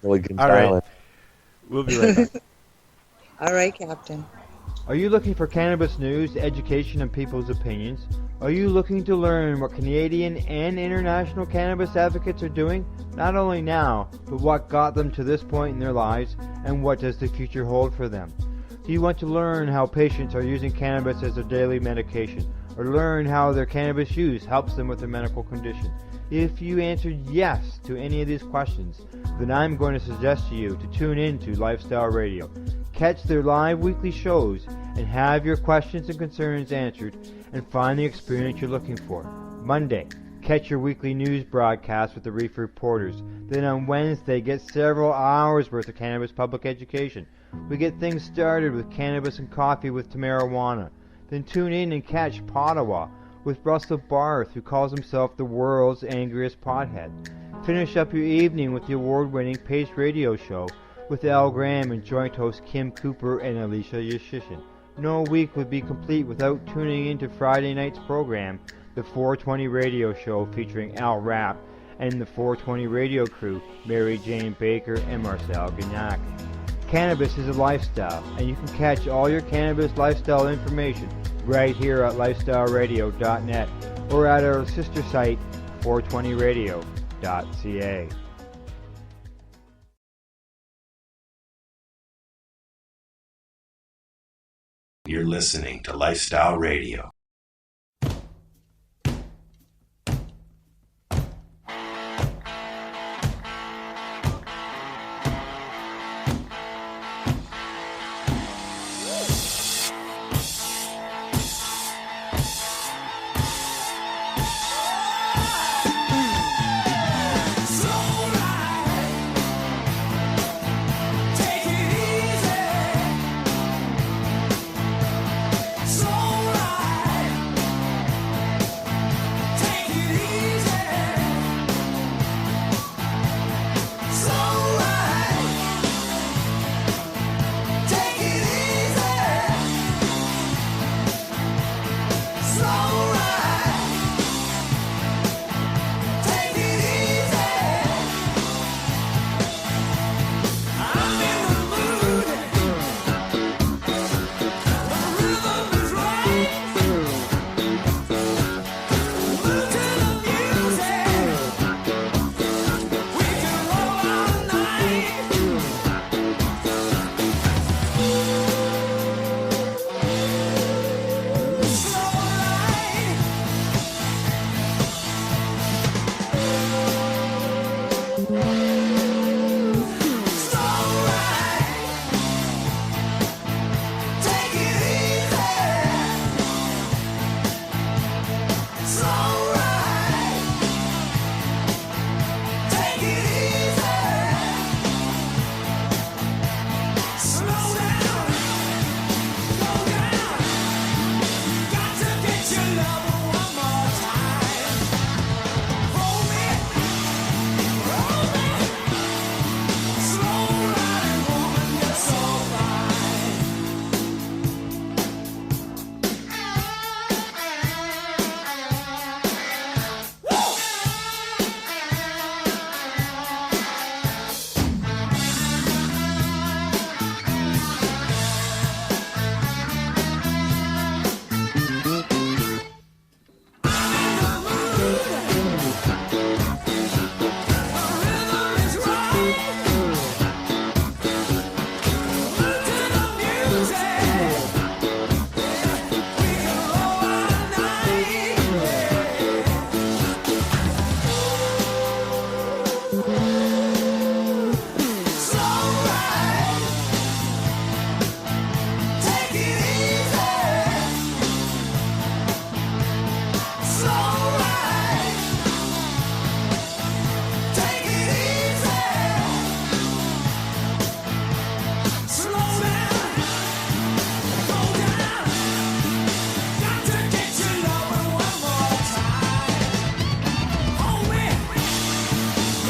Really good All right. We'll be right back. All right, Captain. Are you looking for cannabis news, education, and people's opinions? Are you looking to learn what Canadian and international cannabis advocates are doing? not only now, but what got them to this point in their lives, and what does the future hold for them. Do you want to learn how patients are using cannabis as their daily medication, or learn how their cannabis use helps them with their medical condition? If you answered yes to any of these questions, then I'm going to suggest to you to tune in to Lifestyle Radio. Catch their live weekly shows and have your questions and concerns answered and find the experience you're looking for. Monday, catch your weekly news broadcast with the Reef Reporters. Then on Wednesday, get several hours worth of cannabis public education. We get things started with Cannabis and Coffee with Tamarawana. Then tune in and catch Pottawa with Russell Barth, who calls himself the world's angriest pothead. Finish up your evening with the award-winning Pace Radio Show with Al Graham and joint host Kim Cooper and Alicia Yashishin. No week would be complete without tuning in to Friday night's program, the 420 Radio Show featuring Al Rapp and the 420 Radio crew, Mary Jane Baker and Marcel Gignac. Cannabis is a lifestyle, and you can catch all your cannabis lifestyle information right here at lifestyleradio.net or at our sister site, 420radio.ca. You're listening to Lifestyle Radio.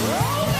Oh!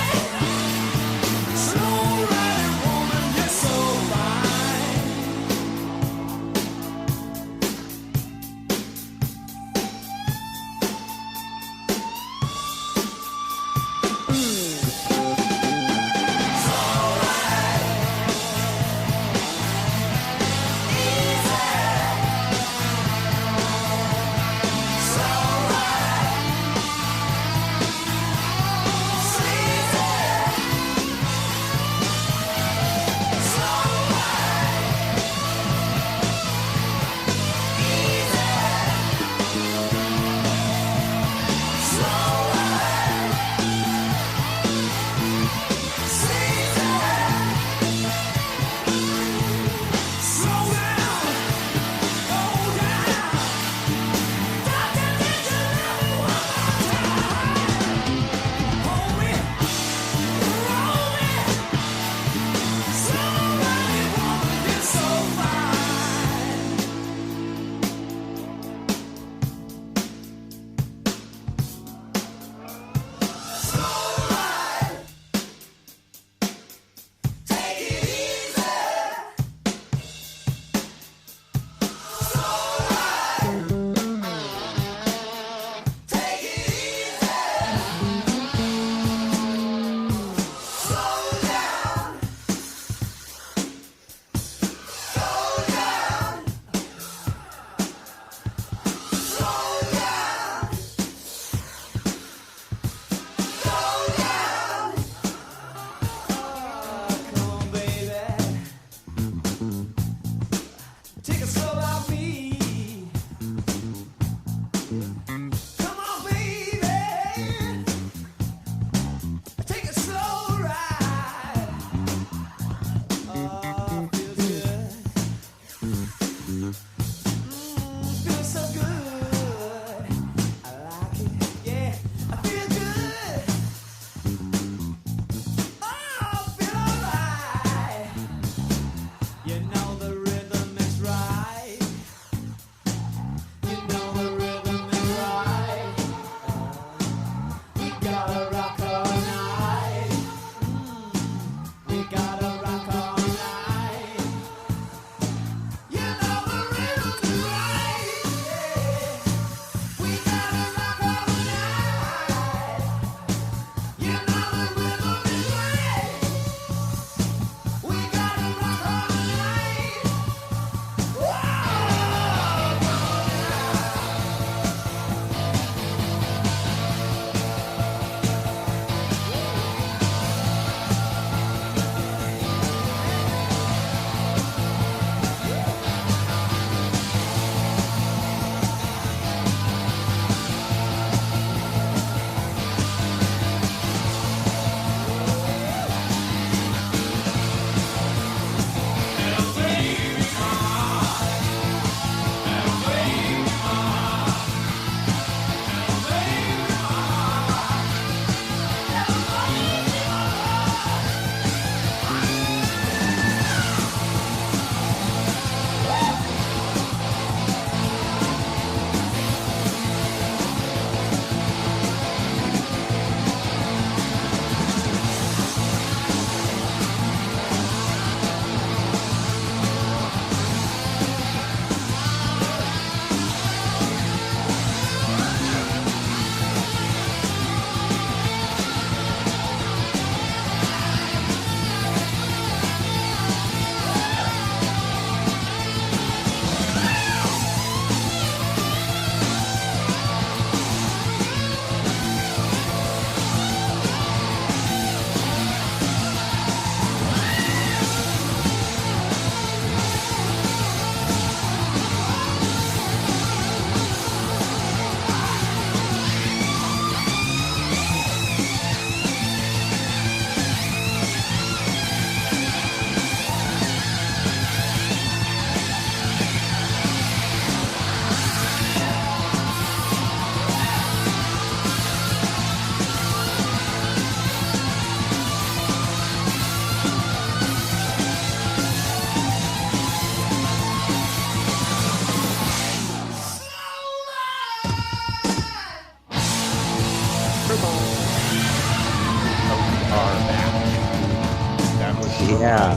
Yeah.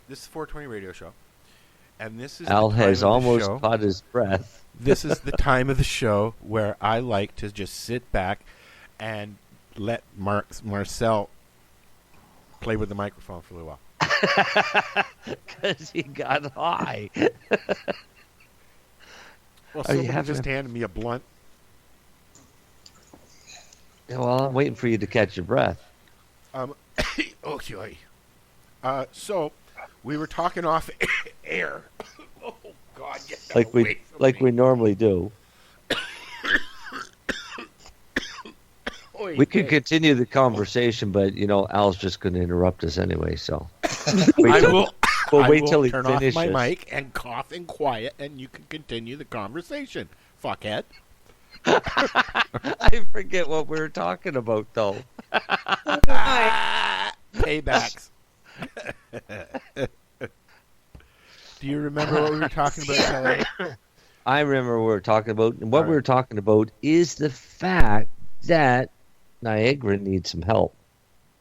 This is 420 Radio Show. And this is Al the time has of the almost show. caught his breath. This is the time of the show where I like to just sit back and let Marcel play with the microphone for a little while. Because he got high. Well, Are you somebody having just handed me a blunt. Yeah, well, I'm waiting for you to catch your breath. Okay. So we were talking off air. Oh God! Get that Like away from we me. normally do. We could continue the conversation, but Al's just going to interrupt us anyway. So we'll wait till he turn finishes. off my mic and cough in quiet, and you can continue the conversation. Fuckhead. I forget what we were talking about, though. Paybacks. Do you remember what we were talking about, Kelly? I remember what we were talking about. And what we were talking about is the fact that Niagara needs some help.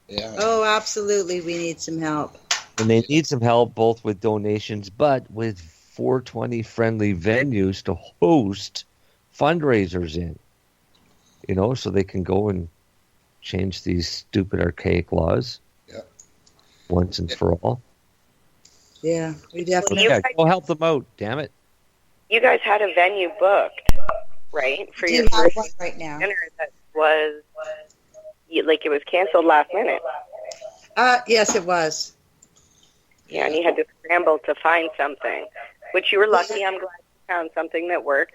Yeah. Oh, absolutely. We need some help. And they need some help both with donations, but with 420-friendly venues to host fundraisers in. So they can go and change these stupid archaic laws once and for all. Yeah, we definitely. Yeah, go help them out, damn it. You guys had a venue booked, right? For We your do have first one right now. dinner that was like it was canceled last minute. Yes, it was. Yeah, and you had to scramble to find something, which you were lucky. I'm glad you found something that worked.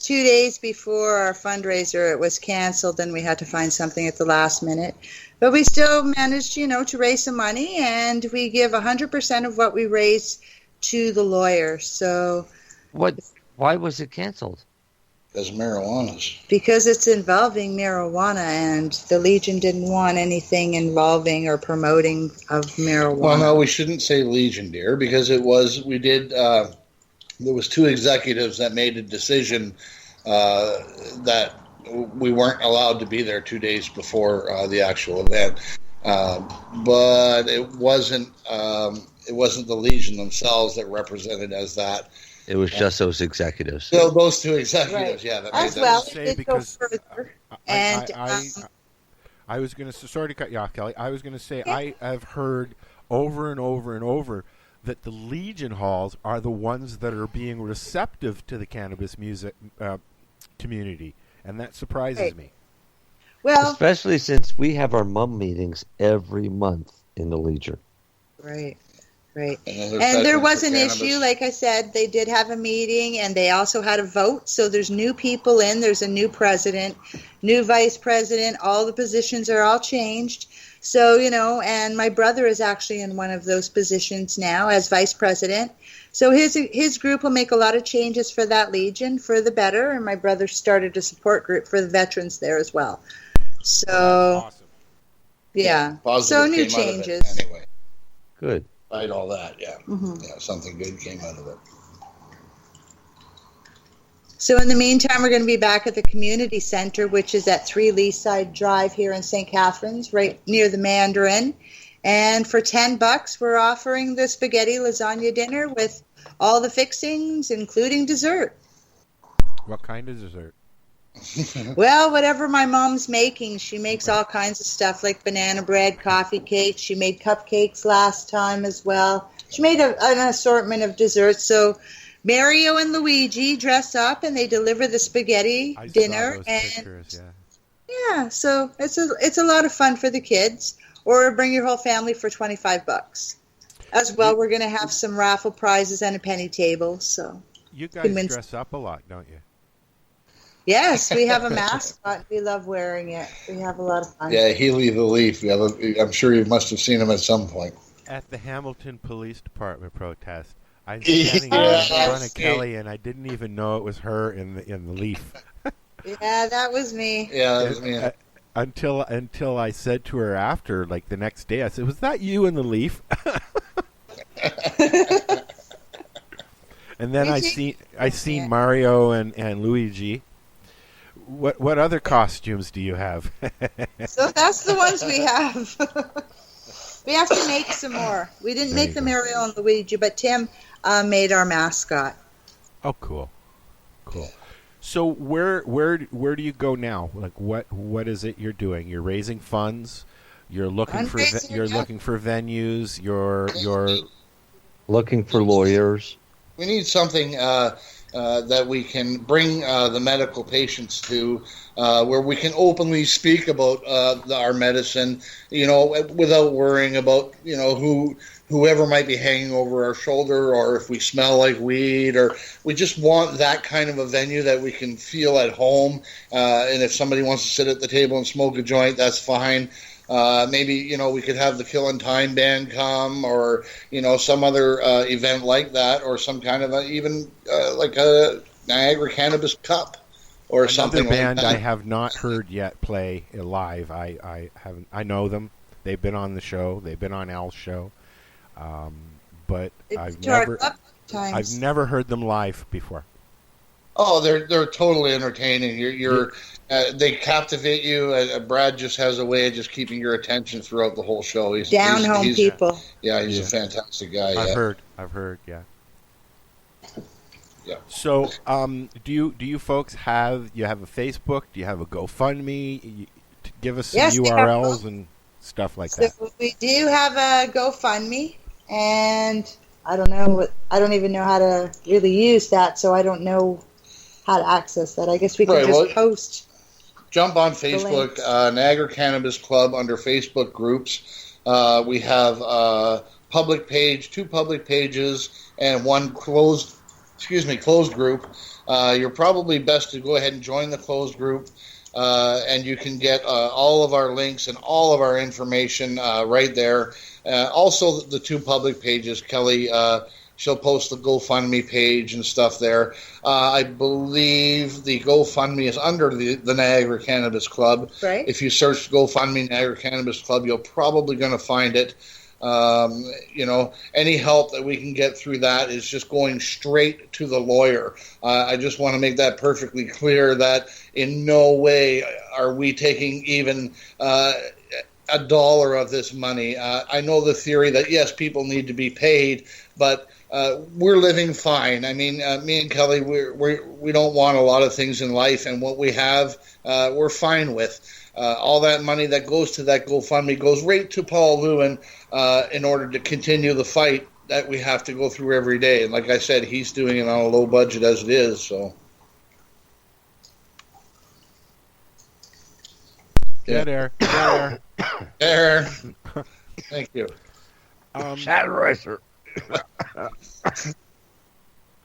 2 days before our fundraiser, it was canceled, and we had to find something at the last minute. But we still managed, to raise some money, and we give 100% of what we raise to the lawyer. So, why was it canceled? Because marijuana's. Because it's involving marijuana, and the Legion didn't want anything involving or promoting of marijuana. Well, no, we shouldn't say Legion, dear, because there was two executives that made a decision that we weren't allowed to be there 2 days before the actual event. But it wasn't the Legion themselves that represented as that. It was just those executives. So those two executives, Right. yeah. That As made well, that it did go further. I was going to sorry to cut you off, Kelly. I was going to say I have heard over and over and over that the Legion halls are the ones that are being receptive to the cannabis music community, and that surprises me. Well, especially since we have our mum meetings every month in the Legion. Right. And there was an issue, like I said, they did have a meeting, and they also had a vote. So there's new people in. There's a new president, new vice president. All the positions are all changed. So, and my brother is actually in one of those positions now as vice president. So his group will make a lot of changes for that Legion for the better. And my brother started a support group for the veterans there as well. So, awesome. Yeah. Positive So new came out of it changes. anyway. Good. Despite all that, yeah. Mm-hmm. Yeah, something good came out of it. So in the meantime, we're going to be back at the community center, which is at 3 Leaside Drive here in St. Catharines, right near the Mandarin. And for $10, we're offering the spaghetti lasagna dinner with all the fixings, including dessert. What kind of dessert? Well, whatever my mom's making, she makes all kinds of stuff like banana bread, coffee cakes. She made cupcakes last time as well. She made an assortment of desserts. So Mario and Luigi dress up and they deliver the spaghetti dinner. Saw those pictures, yeah, so it's a lot of fun for the kids. Or bring your whole family for $25. As well, we're going to have some raffle prizes and a penny table. So you guys dress up a lot, don't you? Yes, we have a mascot. We love wearing it. We have a lot of fun. Yeah, Healy the Leaf. I'm sure you must have seen him at some point. At the Hamilton Police Department protest, I was standing in front of Kelly, and I didn't even know it was her in the Leaf. Yeah, that was me. Yeah, that was me. Until I said to her after, like the next day, I said, "Was that you in the Leaf?" And then I seen Mario and Luigi What other costumes do you have? So that's the ones we have. We have to make some more. We didn't make them Ariel and Luigi, but Tim made our mascot. Oh, cool. So where do you go now? Like what is it you're doing? You're raising funds. You're looking for looking for venues. You're looking for lawyers. We need something that we can bring the medical patients to, where we can openly speak about our medicine, without worrying about, whoever might be hanging over our shoulder, or if we smell like weed, or we just want that kind of a venue that we can feel at home. And if somebody wants to sit at the table and smoke a joint, that's fine. Maybe, we could have the Killin' Time band come, or, some other event like that, or some kind of even like a Niagara Cannabis Cup or something like that. Another band I have not heard yet play live. I haven't. I know them. They've been on the show. They've been on Al's show. But I've never heard them live before. Oh, they're totally entertaining. They captivate you. Brad just has a way of just keeping your attention throughout the whole show. He's people. Yeah, he's a fantastic guy. I've heard. Yeah. Yeah. So, do you folks have a Facebook? Do you have a GoFundMe? Give us some URLs and stuff like that. So we do have a GoFundMe, and I don't even know how to really use that, so I don't know how to access that. I guess we could just post. Jump on Facebook, Niagara Cannabis Club under Facebook groups. We have a public page, 2 public pages, and 1 closed group. You're probably best to go ahead and join the closed group, and you can get all of our links and all of our information right there. Also, the 2 public pages, Kelly, she'll post the GoFundMe page and stuff there. I believe the GoFundMe is under the Niagara Cannabis Club. Right. If you search GoFundMe Niagara Cannabis Club, you're probably going to find it. Any help that we can get through that is just going straight to the lawyer. I just want to make that perfectly clear that in no way are we taking even $1 of this money. I know the theory that, yes, people need to be paid, but we're living fine. I mean, me and Kelly, we don't want a lot of things in life, and what we have, we're fine with. All that money that goes to that GoFundMe goes right to Paul Lewin in order to continue the fight that we have to go through every day. And like I said, he's doing it on a low budget as it is. So, Dead air. Thank you. Shatterizer.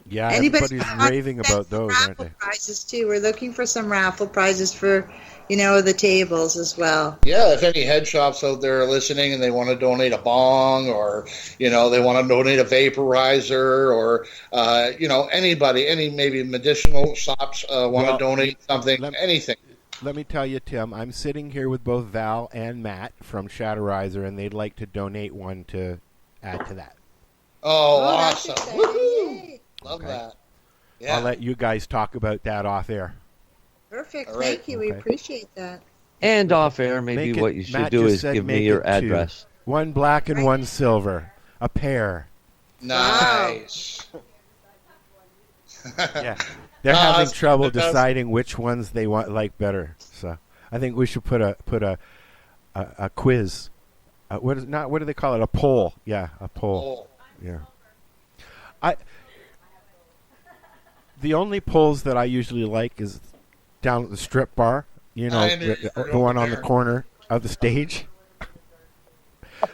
Yeah, Anybody everybody's raving about those, aren't they? Prizes too. We're looking for some raffle prizes for, the tables as well. Yeah, if any head shops out there are listening and they want to donate a bong, or they want to donate a vaporizer, or anybody, any maybe medicinal shops want to donate something, anything. Let me tell you, Tim, I'm sitting here with both Val and Matt from Shatterizer, and they'd like to donate one to add to that. Oh, awesome. Woohoo! Love that. Yeah. I'll let you guys talk about that off air. Perfect. Thank you. We appreciate that. And off air, maybe what you should Matt do just is said give me make your it address. 2. 1 black and 1 silver. A pair. Nice. Yeah. They're having trouble deciding which ones they like better. So I think we should put a quiz. What do they call it? A poll. Yeah, a poll. Yeah. The only polls that I usually like is down at the strip bar. The one on the corner of the stage.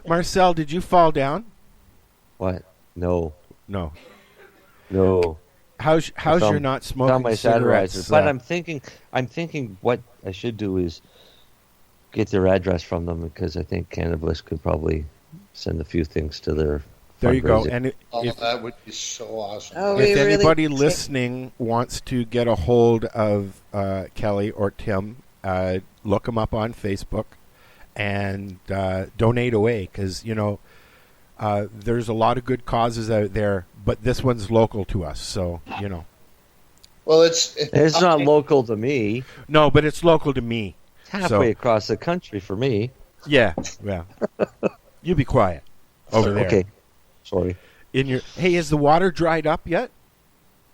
Marcel, did you fall down? What? No. How's your not smoking my cigarettes? But I'm thinking what I should do is get their address from them, because I think Cannabis could probably send a few things to their. There you go. And that would be so awesome. If anybody listening wants to get a hold of Kelly or Tim, look them up on Facebook and donate away, because there's a lot of good causes out there, but this one's local to us, so Well, it's not local to me. No, but it's local to me. It's halfway across the country for me. Yeah. You be quiet over there. Okay. Sorry. Hey, is the water dried up yet?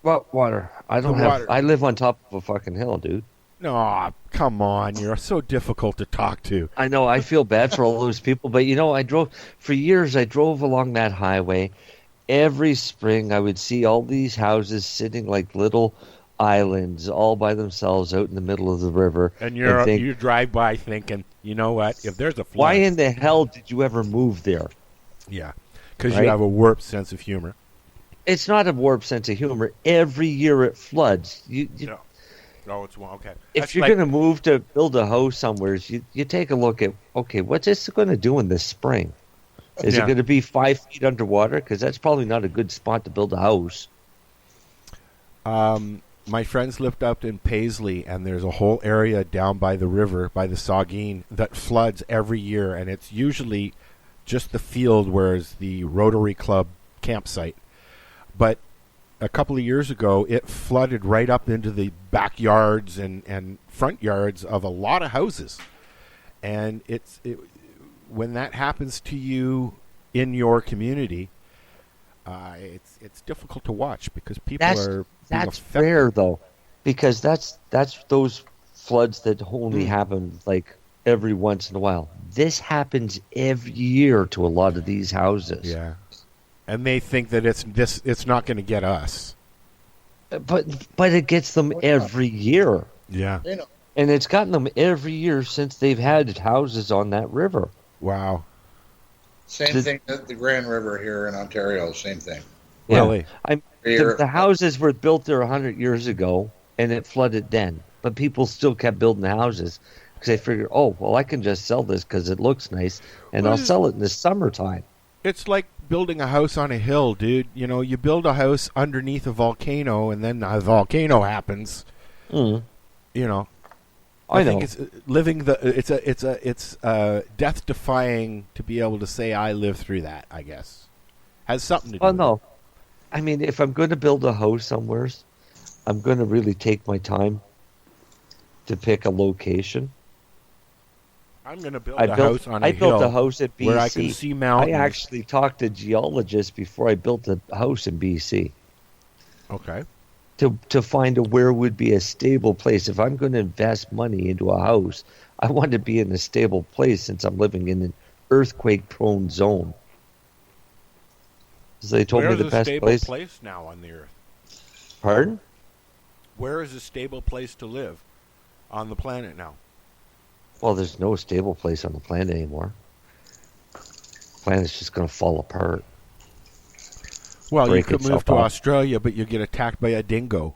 What water? I don't have. Water. I live on top of a fucking hill, dude. No, come on. You're so difficult to talk to. I know. I feel bad for all those people, but I drove for years. I drove along that highway. Every spring, I would see all these houses sitting like little islands, all by themselves, out in the middle of the river. And you drive by thinking, you know what? If there's a flood, why in the hell did you ever move there? Yeah, because you have a warped sense of humor. It's not a warped sense of humor. Every year it floods. No, it's one. Okay. If you're going to move to build a house somewhere, you take a look at, okay, what's this going to do in this spring? Is it going to be 5 feet underwater? Because that's probably not a good spot to build a house. My friends lived up in Paisley, and there's a whole area down by the river, by the Saugeen, that floods every year, and it's usually just the field where is the Rotary Club campsite. But a couple of years ago, it flooded right up into the backyards and front yards of a lot of houses. And when that happens to you in your community, it's difficult to watch because people are That's rare, though, because that's those floods that only happen like every once in a while. This happens every year to a lot of these houses. Yeah. And they think that it's not going to get us. But it gets them every year. Yeah. And it's gotten them every year since they've had houses on that river. Wow. Same thing at the Grand River here in Ontario. Same thing. Yeah. Really? The houses were built there 100 years ago, and it flooded then. But people still kept building the houses because they figured, I can just sell this because it looks nice, and I'll sell it in the summertime. It's like building a house on a hill, dude. You build a house underneath a volcano, and then a volcano happens. Mm. I think it's living it's death-defying to be able to say I lived through that. I guess has something to do. Oh with no, it. I mean, if I'm going to build a house somewhere, I'm going to really take my time to pick a location. I'm going to build a house on a hill. I built a house at BC where I can see mountains. I actually talked to geologists before I built a house in BC. Okay. To find where would be a stable place. If I'm going to invest money into a house, I want to be in a stable place since I'm living in an earthquake-prone zone. So they told me the best place. Where is a stable place now on the Earth? Pardon? Where is a stable place to live on the planet now? Well, there's no stable place on the planet anymore. The planet's just going to fall apart. Well, you could move to Australia, but you get attacked by a dingo.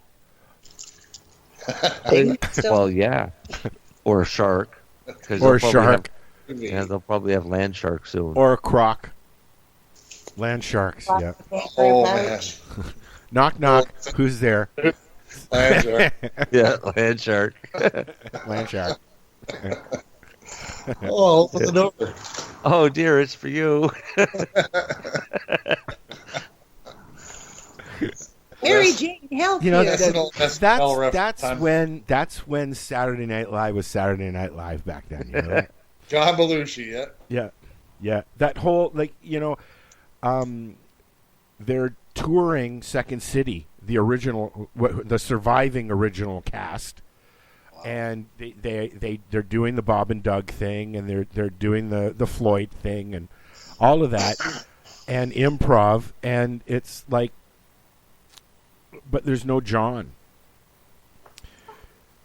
Well, yeah. Or a shark. Or a shark. They'll probably have land sharks soon. Or a croc. Land sharks, yeah. Oh, man. Knock, knock. Who's there? Land shark. Yeah, land shark. Land shark. Open the door. Oh, dear, it's for you. Mary Jane, help you. That's when Saturday Night Live was Saturday Night Live back then. Right? John Belushi, yeah. That whole they're touring Second City, the original, the surviving original cast, and they're doing the Bob and Doug thing, and they're doing the Floyd thing, and all of that, and improv, and it's like. But there's no John.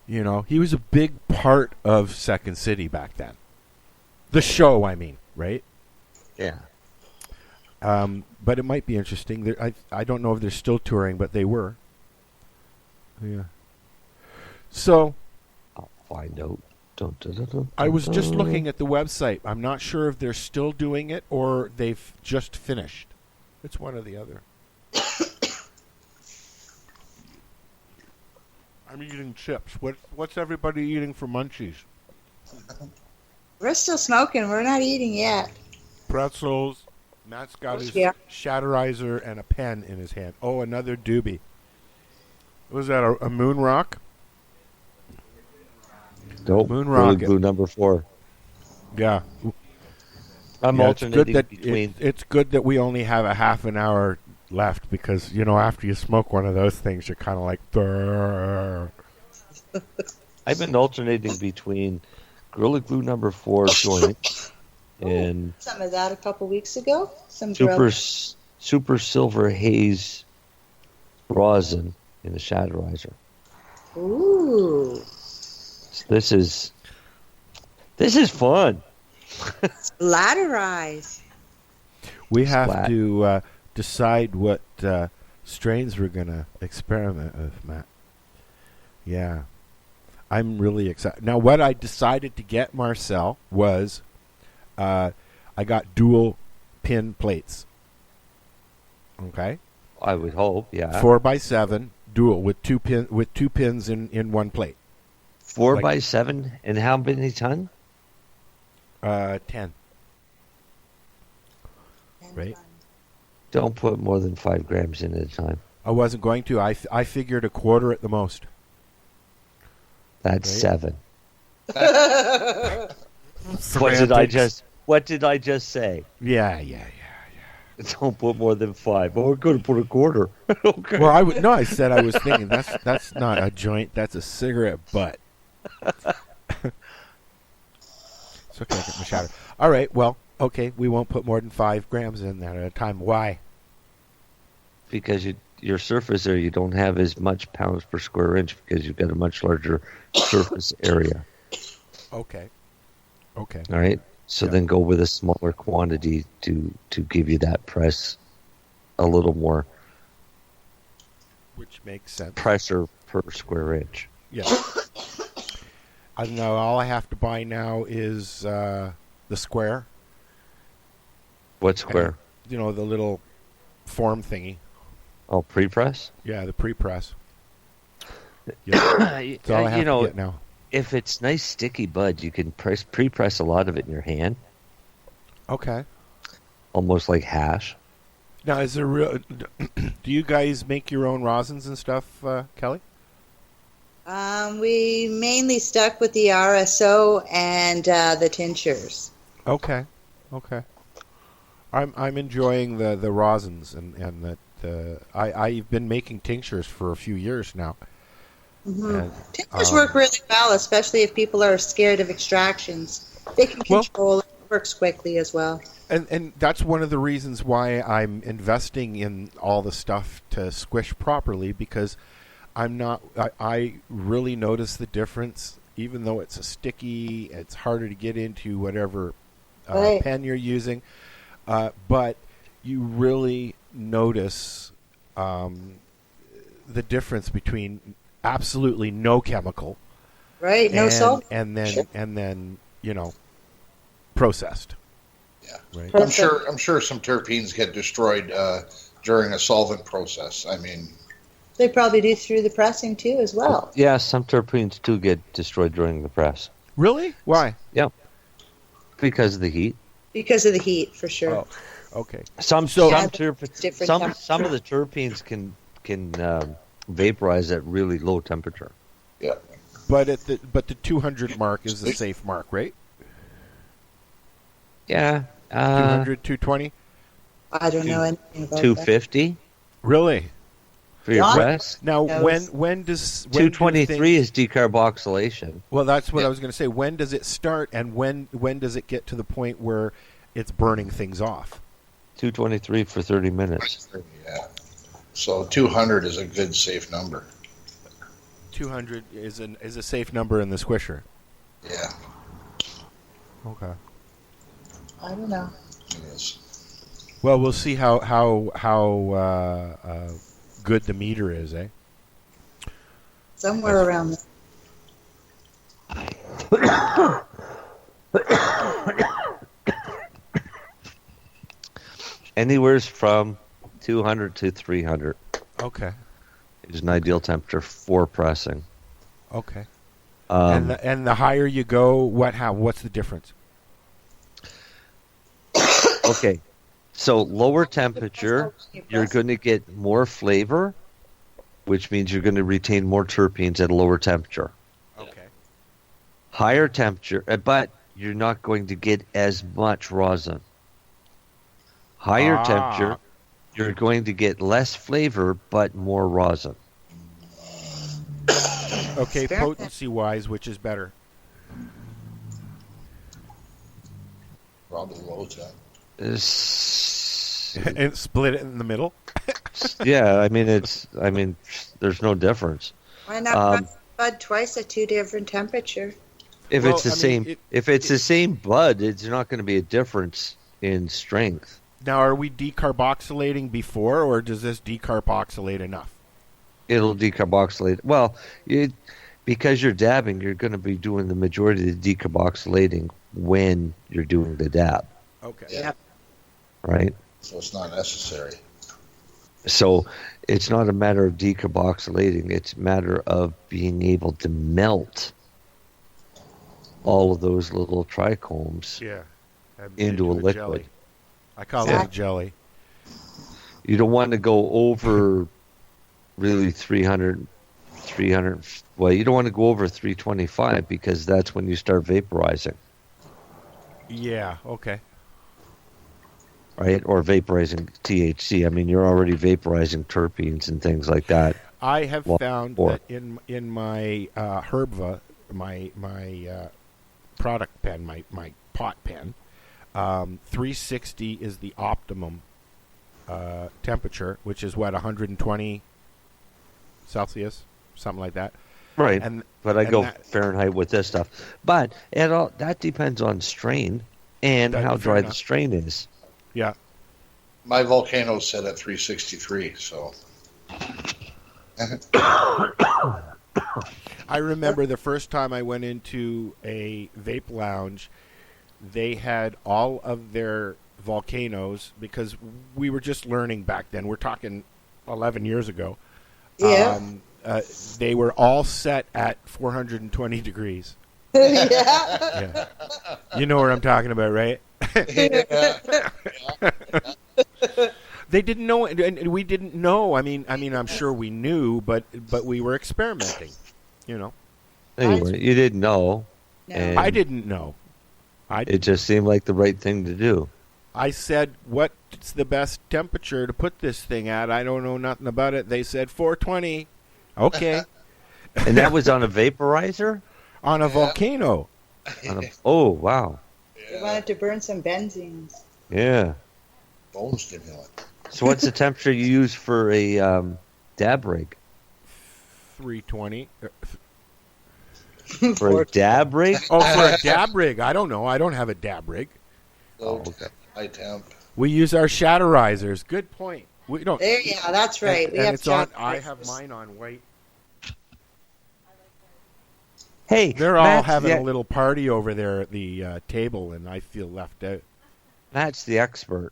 He was a big part of Second City back then. The show, I mean, right? Yeah. But it might be interesting. I don't know if they're still touring, but they were. Yeah. So. I'll find out. I was just looking at the website. I'm not sure if they're still doing it or they've just finished. It's one or the other. I'm eating chips. What's everybody eating for munchies? We're still smoking. We're not eating yet. Pretzels. Matt's got his Shatterizer and a pen in his hand. Oh, another doobie. Was that a moon rock? Nope. Moon Really rocket. Blue number 4. Yeah. I'm Yeah, alternating between. It's good that we only have a half an hour left because, after you smoke one of those things, you're kind of like, "Brrr." I've been alternating between Gorilla Glue number 4 joint and Some of that a couple weeks ago. Some Super Silver Haze rosin in the Shadowizer. Ooh. So this is fun. Laderize. We have Splat. to decide what strains we're going to experiment with, Matt. Yeah. I'm really excited. Now, what I decided to get, Marcel, was I got dual pin plates. Okay? I would hope, yeah. 4x7 dual with two pins in one plate. 4x7 and how many ton? 10. Right? Don't put more than 5 grams in at a time. I wasn't going to. I figured a quarter at the most. That's Right? 7. What did I just say? Yeah. Don't put more than 5. Oh, we're going to put a quarter. Okay. Well, I said I was thinking that's not a joint. That's a cigarette butt. It's okay. I get my shadow. All right. Well, okay. We won't put more than 5 grams in that at a time. Why? Because your surface there, you don't have as much pounds per square inch because you've got a much larger surface area. Okay. All right. So then go with a smaller quantity to give you that press a little more. Which makes sense. Pressure per square inch. Yeah. I don't know. All I have to buy now is the square. What square? And, the little form thingy. Oh, pre-press? Yeah, the pre-press. Yeah. That's all I have to get now. If it's nice sticky bud, you can pre-press a lot of it in your hand. Okay. Almost like hash. Now, is there real? Do you guys make your own rosins and stuff, Kelly? We mainly stuck with the RSO and the tinctures. Okay. I'm enjoying the rosins and that I've been making tinctures for a few years now. Mm-hmm. And, tinctures work really well, especially if people are scared of extractions. They can control it. It works quickly as well. And that's one of the reasons why I'm investing in all the stuff to squish properly, because I really notice the difference. Even though it's a sticky, it's harder to get into whatever pen you're using, but you really notice the difference between absolutely no chemical, right? No salt, and then processed. Yeah, right. I'm sure some terpenes get destroyed during a solvent process. I mean, they probably do through the pressing too, as well. Yeah, some terpenes do get destroyed during the press. Really? Why? Yeah, because of the heat. Because of the heat, for sure. Oh, okay. Some of the terpenes can vaporize at really low temperature. Yeah. But the 200 mark is the safe mark, right? Yeah. 200, 220? I don't know anything about 250? Really? For your press? Now, when does 223 is decarboxylation. Well, that's what I was going to say. When does it start, and when does it get to the point where it's burning things off? 223 for 30 minutes. Yeah. So 200 is a good safe number. 200 is a safe number in the squisher. Yeah. Okay. I don't know. It is. Well, we'll see how good the meter is, eh? Somewhere around Anywhere from 200 to 300. Okay. Is an ideal temperature for pressing. Okay. And the higher you go, what's the difference? Okay. So lower temperature, you're going to get more flavor, which means you're going to retain more terpenes at a lower temperature. Okay. Higher temperature, but you're not going to get as much rosin. Higher temperature, you're going to get less flavor, but more rosin. Okay, potency-wise, which is better? Probably low temp. And split it in the middle? Yeah, I mean, there's no difference. Why not bud twice at 2 different temperature? If it's the same bud, it's not going to be a difference in strength. Now, are we decarboxylating before, or does this decarboxylate enough? It'll decarboxylate. Well, because you're dabbing, you're going to be doing the majority of the decarboxylating when you're doing the dab. Okay. Yeah. Right? So it's not necessary. So it's not a matter of decarboxylating. It's a matter of being able to melt all of those little trichomes into a liquid. Jelly. I call it a jelly. You don't want to go over really 300, well, you don't want to go over 325 because that's when you start vaporizing. Yeah, okay. Right? Or vaporizing THC. I mean, you're already vaporizing terpenes and things like that. I have found that in my Herbva, my product pen, my pot pen, 360 is the optimum temperature, which is 120 Celsius, something like that. Right. But I go that, Fahrenheit with this stuff. But that depends on strain and how dry the strain is. Yeah. My volcano's set at 363, so. I remember the first time I went into a vape lounge, they had all of their volcanoes, because we were just learning back then. We're talking 11 years ago. Yeah. They were all set at 420 degrees. Yeah. You know what I'm talking about, right? They didn't know, and we didn't know. I mean, I'm sure we knew, but we were experimenting. You know. Anyway, you didn't know. No. I didn't know. It just seemed like the right thing to do. I said, "What's the best temperature to put this thing at?" I don't know nothing about it. They said 420. Okay. And that was on a vaporizer? On a volcano. Oh, wow. You wanted to burn some benzenes. Yeah. Bone stimulant. So what's the temperature you use for a dab rig? 320. For a dab rig? Oh, for a dab rig. I don't know. I don't have a dab rig. Okay. High temp. We use our shatterizers. Good point. We don't. Yeah, that's right. And it's on. I have mine on white. Hey, they're all having a little party over there at the table, and I feel left out. Matt's the expert.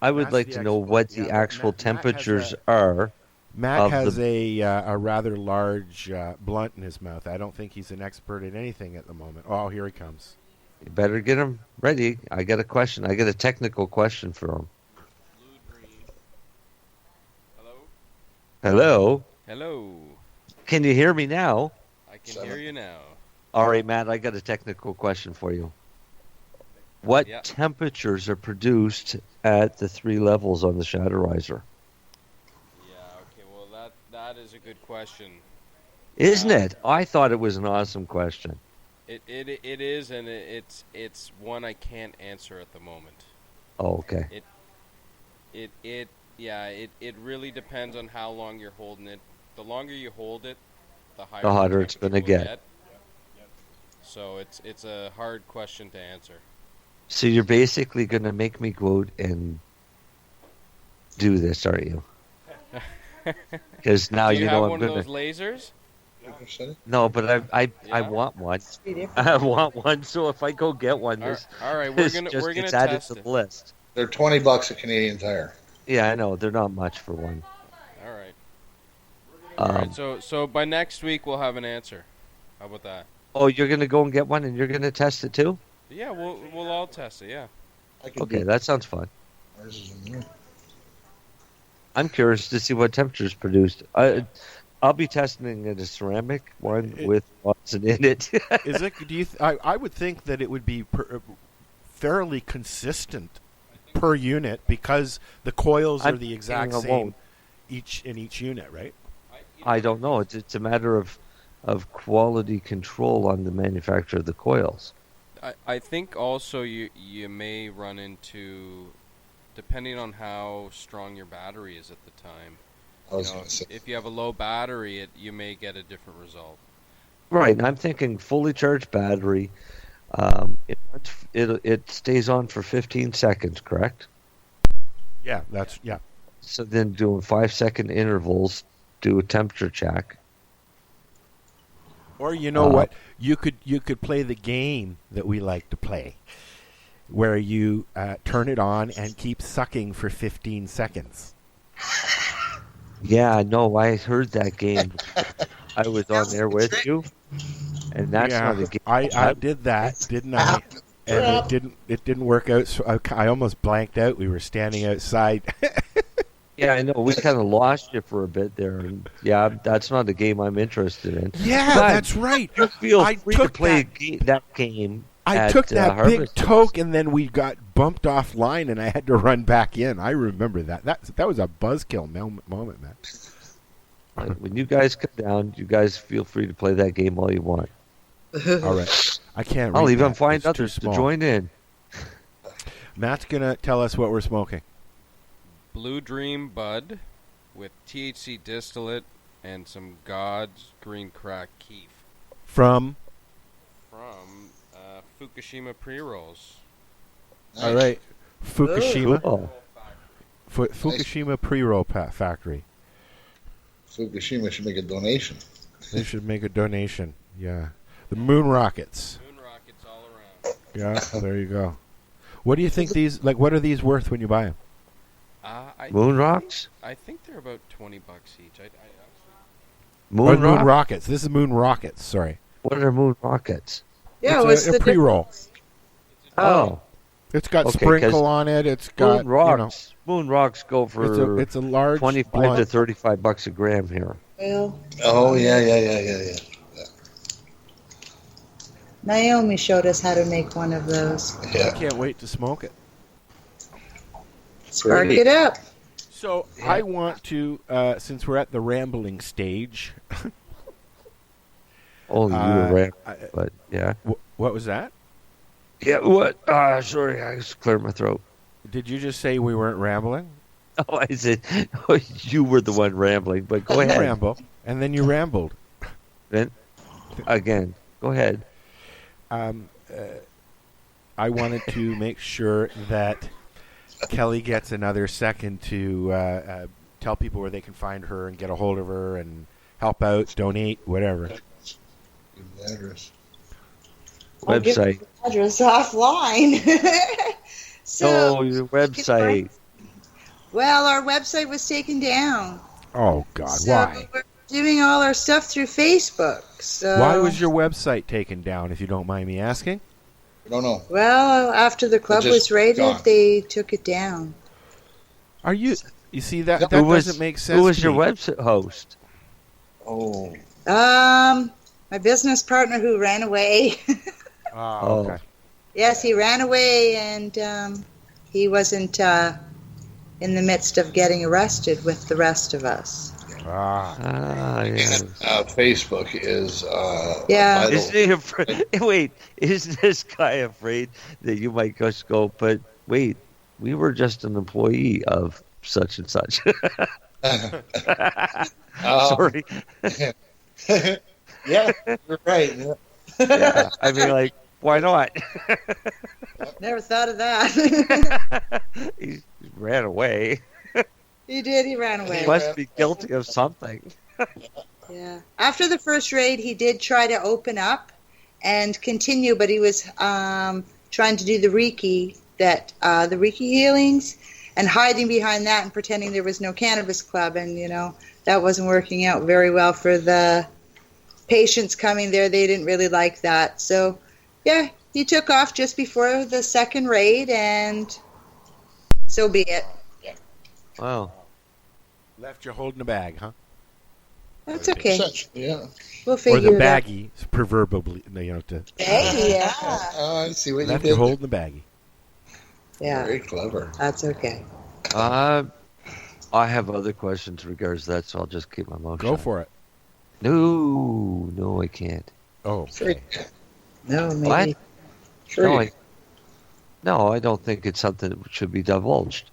I would like to know what the actual temperatures are. Matt has a rather large blunt in his mouth. I don't think he's an expert at anything at the moment. Oh, here he comes. You better get him ready. I got a question. I got a technical question for him. Hello? Hello. Can you hear me now? I can hear you now. All right, Matt, I got a technical question for you. What temperatures are produced at the 3 levels on the shatterizer? Yeah, okay, well, that is a good question. Isn't it? I thought it was an awesome question. It is, and it's one I can't answer at the moment. Oh, okay. It really depends on how long you're holding it. The longer you hold it, the hotter it's going to get. So it's a hard question to answer. So you're basically going to make me go out and do this, aren't you? Because now Do you know have I'm one of going those lasers? No, but I want one. I want one. So if I go get one, all right, we're gonna add it to the list. They're $20 a Canadian Tire. Yeah, I know they're not much for one. All right. All right. So by next week we'll have an answer. How about that? Oh, you're gonna go and get one, and you're gonna test it too? Yeah, we'll all test it. Yeah. Okay, that sounds fun. I'm curious to see what temperature's produced. I'll be testing in a ceramic one with Watson in it. Is it? Do you? I would think that it would be fairly consistent per unit because the coils are the exact same each unit, right? I don't know. It's a matter of quality control on the manufacture of the coils. I think also you may run into, depending on how strong your battery is at the time. If you have a low battery, you may get a different result. Right, and I'm thinking fully charged battery. It stays on for 15 seconds, correct? Yeah, So then doing 5-second intervals, do a temperature check. Or you know what? You could play the game that we like to play, where you turn it on and keep sucking for 15 seconds. Yeah, no, I heard that game. I was on there with you, and that's not a game. I did that, didn't I? And it didn't work out. So I almost blanked out. We were standing outside. Yeah, I know. We kind of lost you for a bit there. And yeah, that's not a game I'm interested in. Yeah, that's right. You feel free to play that game. I took that big toke, and then we got bumped offline, and I had to run back in. I remember that. That was a buzzkill moment, man. When you guys come down, you guys feel free to play that game all you want. All right. I can't read I'll even that. find It's others too to small. join in. Matt's going to tell us what we're smoking. Blue Dream Bud with THC distillate and some God's Green Crack Keef. From Fukushima pre-rolls. All right. Fukushima. Cool. Fukushima pre-roll factory. Fukushima should make a donation. They should make a donation. Yeah. The Moon Rockets. Moon Rockets all around. Yeah, there you go. What do you think these, what are these worth when you buy them? Moon Rocks? I think they're about $20 each. Moon Rockets. This is Moon Rockets, sorry. What are Moon Rockets? Yeah, it's a pre-roll. Oh. It's got sprinkle on it. It's got, Moon Rocks. Moon Rocks go for it's a large 25 blunt. to $35 a gram here. Well, Oh, yeah. Naomi showed us how to make one of those. I can't wait to smoke it. Spark it up. So I want to, since we're at the rambling stage. Oh, you were rambling, but yeah. What was that? Yeah, what? Sorry, I just cleared my throat. Did you just say we weren't rambling? Oh, I said you were the one rambling, but go ahead. Ramble, and then you rambled. Then again, go ahead. I wanted to make sure that Kelly gets another second to tell people where they can find her and get a hold of her and help out, donate, whatever. Give the address. I'll give Website. you the address offline. So your website. Well, our website was taken down. Oh God, So why? we're doing all our stuff through Facebook. So Why was your website taken down, if you don't mind me asking? I don't know. Well, after the club just was raided, gone. they took it down. Are you? You see that Who was- doesn't make sense. Who was to your me. website host? Oh. My business partner who ran away. Oh, okay. Yes, he ran away, and he wasn't in the midst of getting arrested with the rest of us. Yes. Facebook is. Yeah. vital. Isn't he afraid? Wait, isn't this guy afraid that you might just go? But wait, we were just an employee of such and such. Sorry. Yeah, you're right. Yeah, I mean, like, why not? Never thought of that. He ran away. He did. He ran away. He must be guilty of something. Yeah. After the first raid, he did try to open up and continue, but he was trying to do the Reiki healings and hiding behind that and pretending there was no cannabis club, and that wasn't working out very well for the patients coming there. They didn't really like that. So, yeah, he took off just before the second raid, and so be it. Wow. Left you holding a bag, huh? That's okay. Yeah. We'll Or figure the it out. baggie, proverbially, to. Hey, yeah. I see what Left you you did. holding the baggie. Yeah. Very clever. That's okay. I have other questions regards that, so I'll just keep my mouth Go shut. for it. No, I can't. Oh, okay. No, maybe. What? Sure. No, I don't think it's something that should be divulged.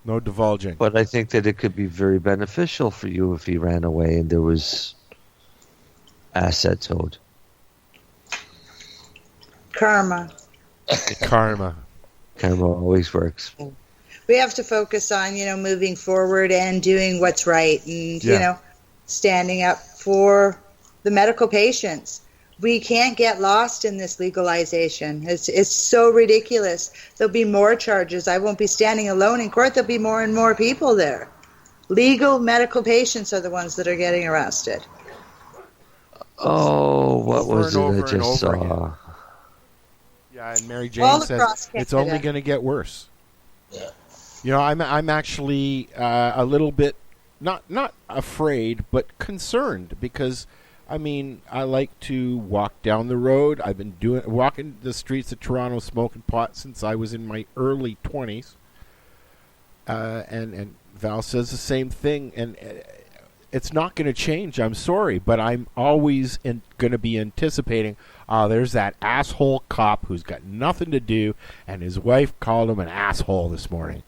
No divulging. But I think that it could be very beneficial for you if he ran away and there was assets owed. Karma. Karma. Karma always works. We have to focus on, moving forward and doing what's right and, standing up for the medical patients. We can't get lost in this legalization. It's so ridiculous. There'll be more charges. I won't be standing alone in court. There'll be more and more people there. Legal medical patients are the ones that are getting arrested. Oh, what Over was it and I over and just over saw? again. Yeah, and Mary All Jane across says it's Canada. only going to get worse. Yeah. I'm actually a little bit not afraid, but concerned because I like to walk down the road. I've been walking the streets of Toronto smoking pot since I was in my early 20s. And Val says the same thing, and it's not going to change. I'm sorry, but I'm always going to be anticipating, there's that asshole cop who's got nothing to do, and his wife called him an asshole this morning.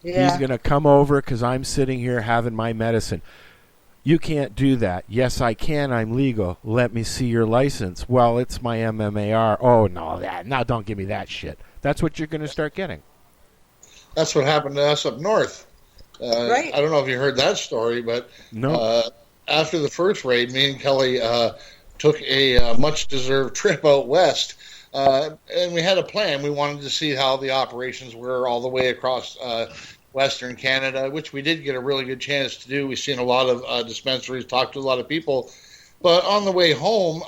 Yeah. He's going to come over because I'm sitting here having my medicine. You can't do that. Yes, I can. I'm legal. Let me see your license. Well, it's my MMAR. Oh, no, don't give me that shit. That's what you're going to start getting. That's what happened to us up north. Right. I don't know if you heard that story, but No. After the first raid, me and Kelly took a much-deserved trip out west, and we had a plan. We wanted to see how the operations were all the way across Western Canada, which we did get a really good chance to do. We've seen a lot of dispensaries, talked to a lot of people. But on the way home,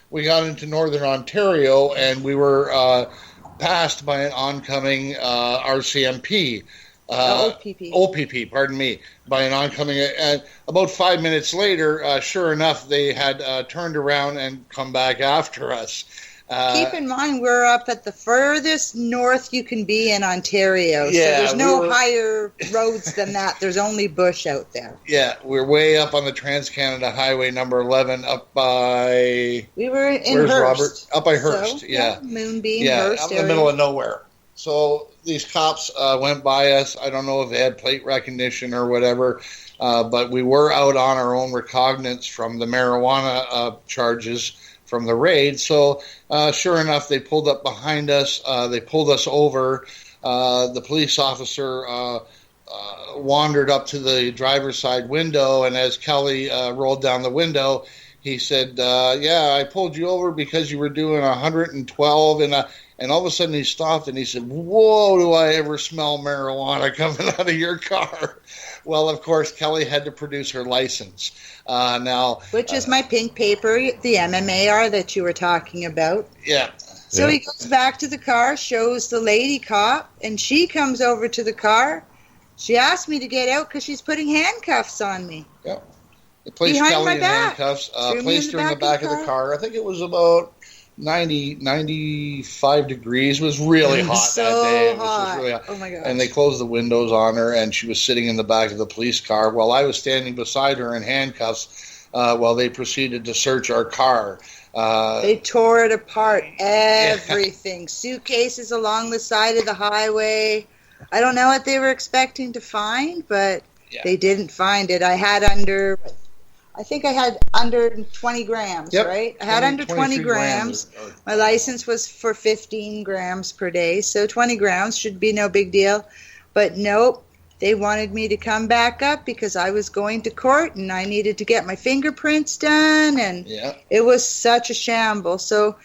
we got into Northern Ontario, and we were passed by an oncoming RCMP. OPP, pardon me, by an oncoming. And about 5 minutes later, sure enough, they had turned around and come back after us. Keep in mind, we're up at the furthest north you can be in Ontario. So Yeah, there's no higher roads than that. There's only bush out there. Yeah, we're way up on the Trans-Canada Highway number 11 up by... We were in Where's Hearst. Robert? Up by Hearst, So, yeah. Moonbeam, Yeah, Hearst out in area. the middle of nowhere. So these cops went by us. I don't know if they had plate recognition or whatever, but we were out on our own recognizance from the marijuana charges from the raid. So sure enough, they pulled up behind us. They pulled us over. The police officer wandered up to the driver's side window, and as Kelly rolled down the window, he said, yeah, I pulled you over because you were doing 112, and all of a sudden he stopped and he said, whoa, do I ever smell marijuana coming out of your car? Well, of course, Kelly had to produce her license. Which is my pink paper, the MMAR that you were talking about. Yeah. So he goes back to the car, shows the lady cop, and she comes over to the car. She asked me to get out because she's putting handcuffs on me. Yeah. They placed Behind Kelly my in back. handcuffs, Threw me placed her in the back of the car. I think it was about 95 degrees. It was really hot So that day. It was hot. just really hot. Oh, my gosh. And they closed the windows on her, and she was sitting in the back of the police car while I was standing beside her in handcuffs while they proceeded to search our car. They tore it apart, everything. Suitcases along the side of the highway. I don't know what they were expecting to find, but they didn't find it. I think I had under 20 grams, right? I had under 20 grams. My license was for 15 grams per day, so 20 grams should be no big deal. But nope, they wanted me to come back up because I was going to court and I needed to get my fingerprints done, and it was such a shamble. So,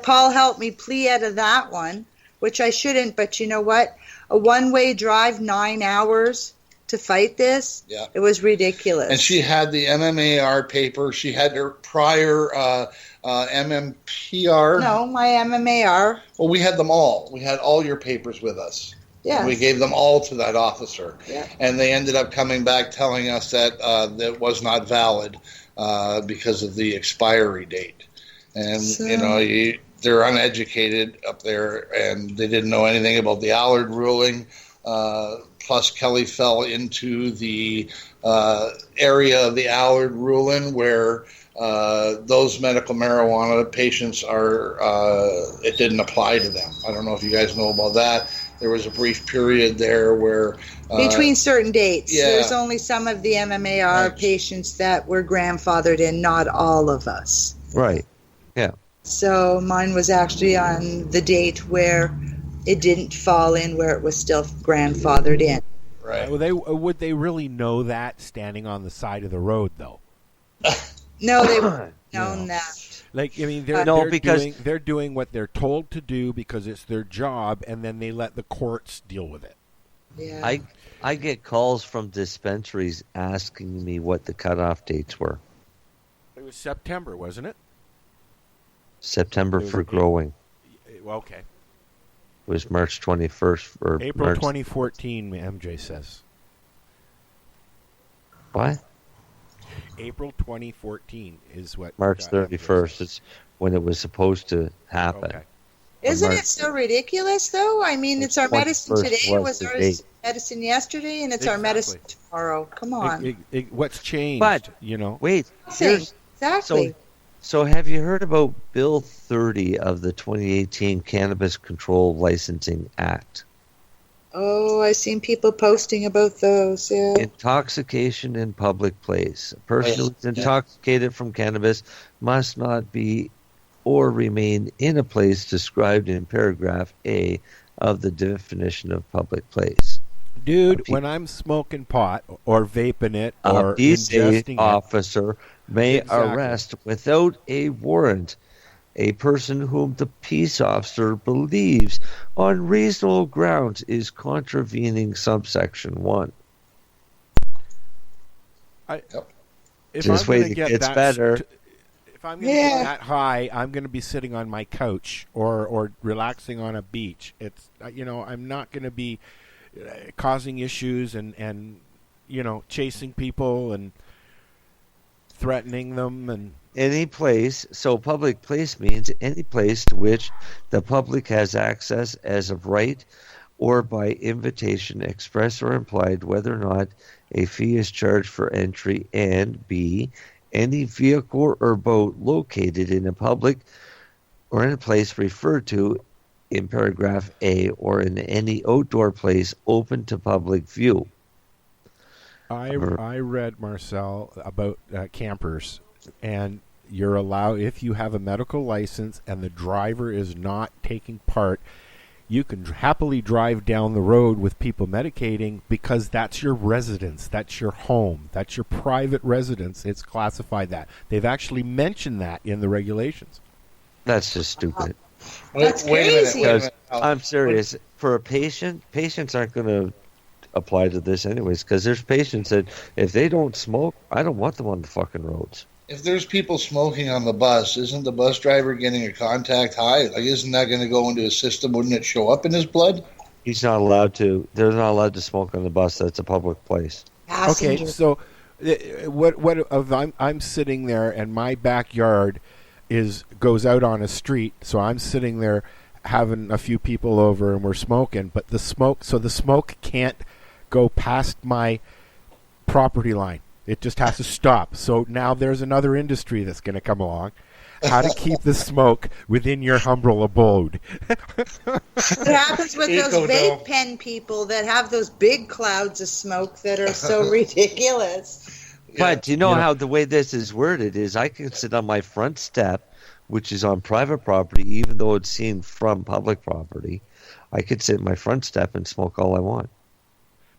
Paul helped me plea out of that one, which I shouldn't, but you know what? A one-way drive, 9 hours to fight this, it was ridiculous. And she had the MMAR paper. She had her prior MMPR. No, my MMAR. Well, we had them all. We had all your papers with us. Yeah. We gave them all to that officer. Yeah. And they ended up coming back telling us that that was not valid because of the expiry date. And, they're uneducated up there, and they didn't know anything about the Allard ruling. Plus, Kelly fell into the area of the Allard ruling where those medical marijuana patients it didn't apply to them. I don't know if you guys know about that. There was a brief period there where... between certain dates. Yeah. There's only some of the MMAR patients that were grandfathered in, not all of us. Right. Yeah. So mine was actually on the date where it didn't fall in, where it was still grandfathered in. Right. Well, would they really know that standing on the side of the road, though? No, they wouldn't have known that. Like, I mean, they're doing what they're told to do because it's their job, and then they let the courts deal with it. Yeah. I get calls from dispensaries asking me what the cutoff dates were. It was September, wasn't it? September for growing. Well, okay. It was March 21st. Or April March 2014, MJ says. What? April 2014 is what... March 31st is when it was supposed to happen. Okay. Isn't it so ridiculous, though? I mean, it's our medicine today, it was our medicine yesterday, and it's our medicine tomorrow. Come on. What's changed? But, wait. Exactly. So have you heard about Bill 30 of the 2018 Cannabis Control Licensing Act? Oh, I've seen people posting about those, yeah. Intoxication in public place. A person who is intoxicated from cannabis must not be or remain in a place described in paragraph A of the definition of public place. Dude, when I'm smoking pot or vaping it or a PCA ingesting officer may arrest without a warrant a person whom the peace officer believes on reasonable grounds is contravening subsection 1. Just wait, it gets better. If I'm going to get that high, I'm going to be sitting on my couch or relaxing on a beach. It's I'm not going to be causing issues and chasing people and threatening them and any place. So public place means any place to which the public has access as of right or by invitation, express or implied, whether or not a fee is charged for entry, and B, any vehicle or boat located in a public or in a place referred to in paragraph A or in any outdoor place open to public view. I read, Marcel, about campers, and you're allowed, if you have a medical license and the driver is not taking part, you can happily drive down the road with people medicating because that's your residence, that's your home, that's your private residence. It's classified that. They've actually mentioned that in the regulations. That's just stupid. That's crazy. Because I'm serious. For a patient, patients aren't going to apply to this anyways, because there's patients that if they don't smoke, I don't want them on the fucking roads. If there's people smoking on the bus, isn't the bus driver getting a contact high? Like, isn't that going to go into his system? Wouldn't it show up in his blood? He's not allowed to. They're not allowed to smoke on the bus. That's a public place. Okay, so I'm sitting there and my backyard goes out on a street, so I'm sitting there having a few people over and we're smoking, but the smoke can't go past my property line. It just has to stop. So now there's another industry that's going to come along. How to keep the smoke within your humble abode. What happens with those vape pen people that have those big clouds of smoke that are so ridiculous? But you know how the way this is worded is I can sit on my front step, which is on private property, even though it's seen from public property. I could sit in my front step and smoke all I want.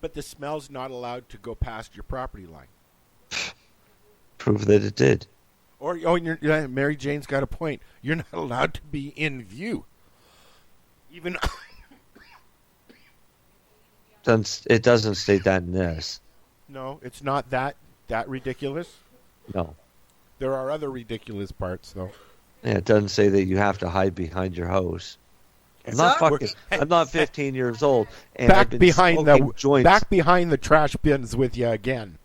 But the smell's not allowed to go past your property line. Prove that it did. Or Mary Jane's got a point. You're not allowed to be in view. Even it doesn't state that in this. No, it's not that ridiculous. No. There are other ridiculous parts, though. Yeah, it doesn't say that you have to hide behind your house. I'm not fucking. I'm not 15 years old, and back I've been behind smoking joints. back behind the trash bins with you again.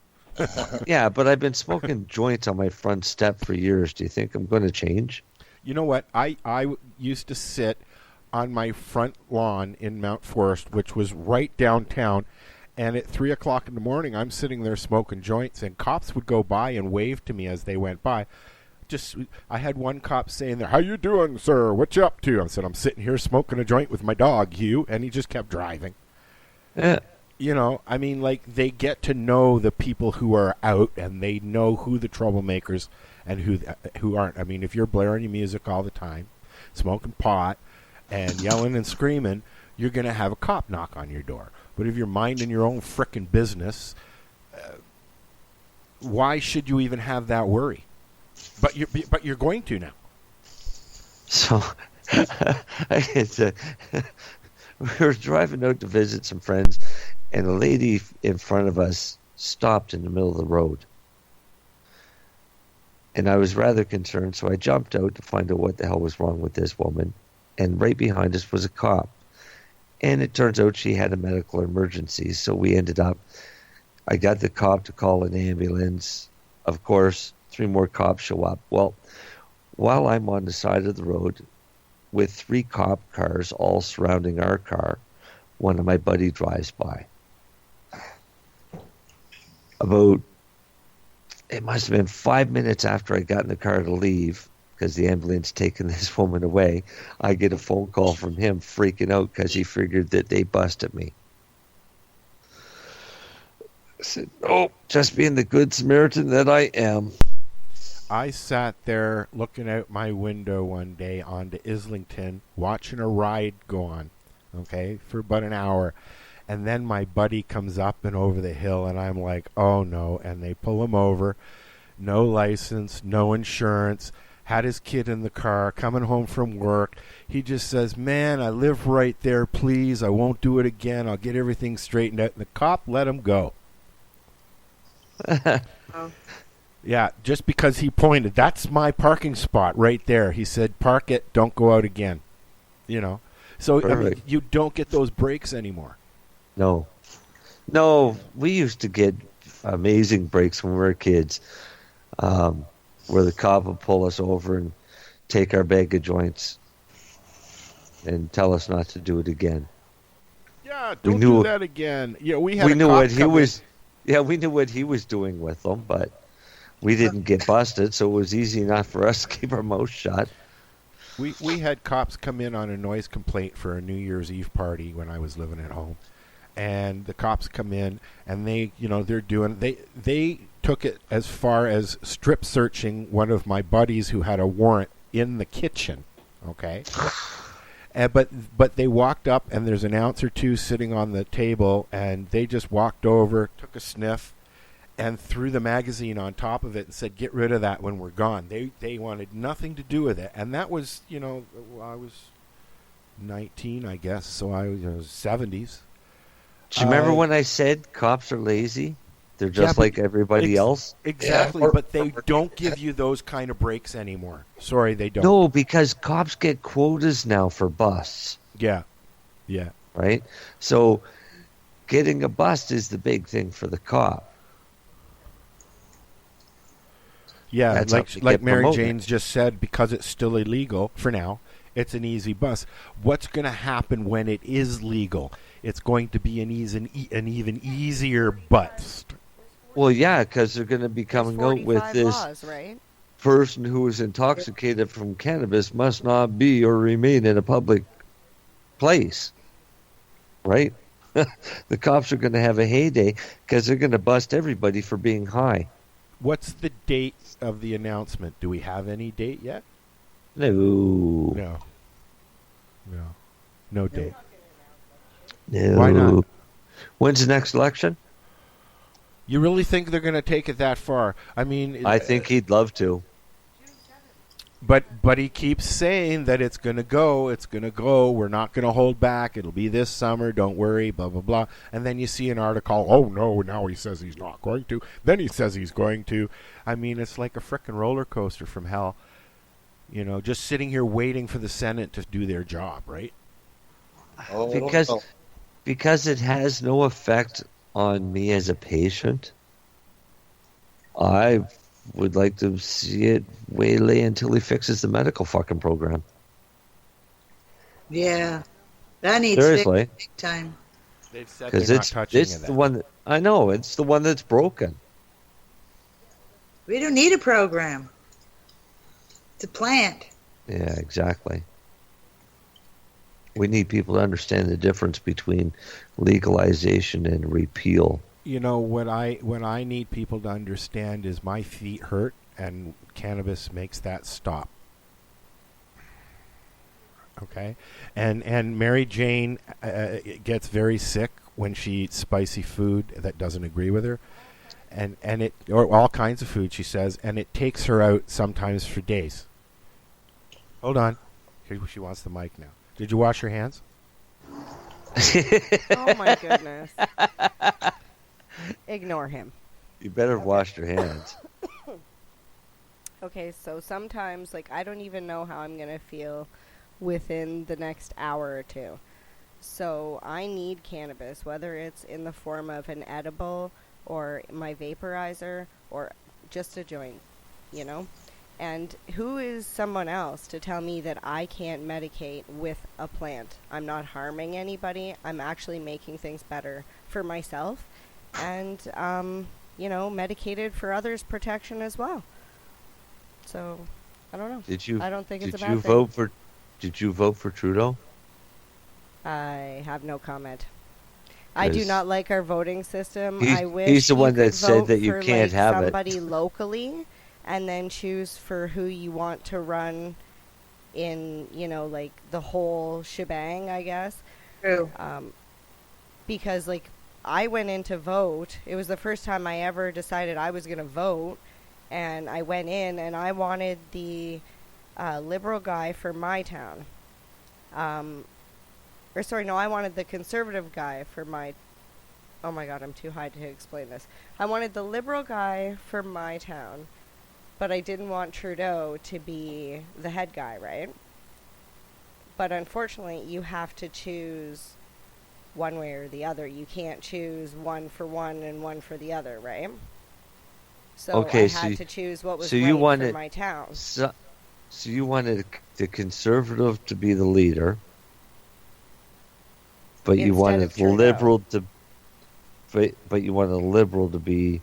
Yeah, but I've been smoking joints on my front step for years. Do you think I'm going to change? You know what? I used to sit on my front lawn in Mount Forest, which was right downtown, and at 3 o'clock in the morning, I'm sitting there smoking joints, and cops would go by and wave to me as they went by. I had one cop saying there, "How you doing, sir? What you up to?" I said, "I'm sitting here smoking a joint with my dog, Hugh," and he just kept driving. Yeah. You know, I mean, like, they get to know the people who are out, and they know who the troublemakers and who aren't. I mean, if you're blaring your music all the time, smoking pot, and yelling and screaming, you're going to have a cop knock on your door. But if you're minding your own frickin' business, why should you even have that worry? But you're going to now. So, we were driving out to visit some friends, and a lady in front of us stopped in the middle of the road. And I was rather concerned, so I jumped out to find out what the hell was wrong with this woman. And right behind us was a cop. And it turns out she had a medical emergency, so we ended up, I got the cop to call an ambulance. Of course, 3 more cops show up. Well, while I'm on the side of the road with 3 cop cars all surrounding our car, one of my buddy drives by. It must have been 5 minutes after I got in the car to leave, because the ambulance taking this woman away, I get a phone call from him freaking out because he figured that they busted me. I said, "Oh, just being the good Samaritan that I am." I sat there looking out my window one day onto Islington, watching a ride go on, okay, for about an hour. And then my buddy comes up and over the hill, and I'm like, oh, no. And they pull him over. No license, no insurance. Had his kid in the car, coming home from work. He just says, "Man, I live right there. Please, I won't do it again. I'll get everything straightened out." And the cop let him go. Yeah, just because he pointed. "That's my parking spot right there." He said, "Park it. Don't go out again." You know. So, I mean, you don't get those breaks anymore. No, we used to get amazing breaks when we were kids, where the cop would pull us over and take our bag of joints and tell us not to do it again. Yeah, don't do that again. Yeah, we knew what he was. Yeah, we knew what he was doing with them, but we didn't get busted, so it was easy enough for us to keep our mouth shut. We had cops come in on a noise complaint for a New Year's Eve party when I was living at home. And the cops come in, and they took it as far as strip searching one of my buddies who had a warrant in the kitchen. Okay, but they walked up, and there's an ounce or two sitting on the table, and they just walked over, took a sniff, and threw the magazine on top of it and said, "Get rid of that when we're gone." They wanted nothing to do with it, and that was, I was 19, I guess, so I was 70s. Do you remember when I said cops are lazy? They're just like everybody else? Exactly, but they don't give you those kind of breaks anymore. Sorry, they don't. No, because cops get quotas now for busts. Yeah. Right? So getting a bust is the big thing for the cop. Yeah, That's like Mary Jane's just said, because it's still illegal for now, it's an easy bust. What's going to happen when it is legal? It's going to be an even easier bust. Well, yeah, because they're going to be coming out with this laws, right? Person who is intoxicated from cannabis must not be or remain in a public place, right? The cops are going to have a heyday because they're going to bust everybody for being high. What's the date of the announcement? Do we have any date yet? No date. No. Why not? When's the next election? You really think they're going to take it that far? I mean, I think he'd love to. But he keeps saying that it's going to go. We're not going to hold back. It'll be this summer. Don't worry, blah, blah, blah. And then you see an article, oh, no, now he says he's not going to. Then he says he's going to. I mean, it's like a frickin' roller coaster from hell. Just sitting here waiting for the Senate to do their job, right? Oh, because it has no effect on me as a patient. I would like to see it waylay until he fixes the medical fucking program. Yeah, that needs Seriously. fixing big time. They've said Because they're not touching it's it. the one that, I know, it's the one that's broken. We don't need a program. It's a plant. Yeah, exactly. We need people to understand the difference between legalization and repeal. You know what I need people to understand is my feet hurt, and cannabis makes that stop. Okay, and Mary Jane gets very sick when she eats spicy food that doesn't agree with her, and it, or all kinds of food, she says, and it takes her out sometimes for days. Hold on, she wants the mic now. Did you wash your hands? Oh my goodness. Ignore him. You better wash your hands. Okay, so sometimes, like, I don't even know how I'm going to feel within the next hour or two. So I need cannabis, whether it's in the form of an edible or my vaporizer or just a joint, you know? And who is someone else to tell me that I can't medicate with a plant? I'm not harming anybody. I'm actually making things better for myself and, you know, medicated for others' protection as well. So, I don't know. I don't think it's a bad thing. Did you vote for Trudeau? I have no comment. I do not like our voting system. I wish he's the one that said vote that you for, can't like, have somebody it. locally and then choose for who you want to run in, you know, like the whole shebang, I guess. True. Because, like, I went in to vote. It was the first time I ever decided I was going to vote. And I went in and I wanted the liberal guy for my town. I wanted the conservative guy for my... Oh my god, I'm too high to explain this. I wanted the liberal guy for my town, but I didn't want Trudeau to be the head guy, right? But unfortunately, you have to choose one way or the other. You can't choose one for one and one for the other, right? So I had to choose what was right for my town. So you wanted the conservative to be the leader, but you wanted the liberal to, but you wanted a liberal to be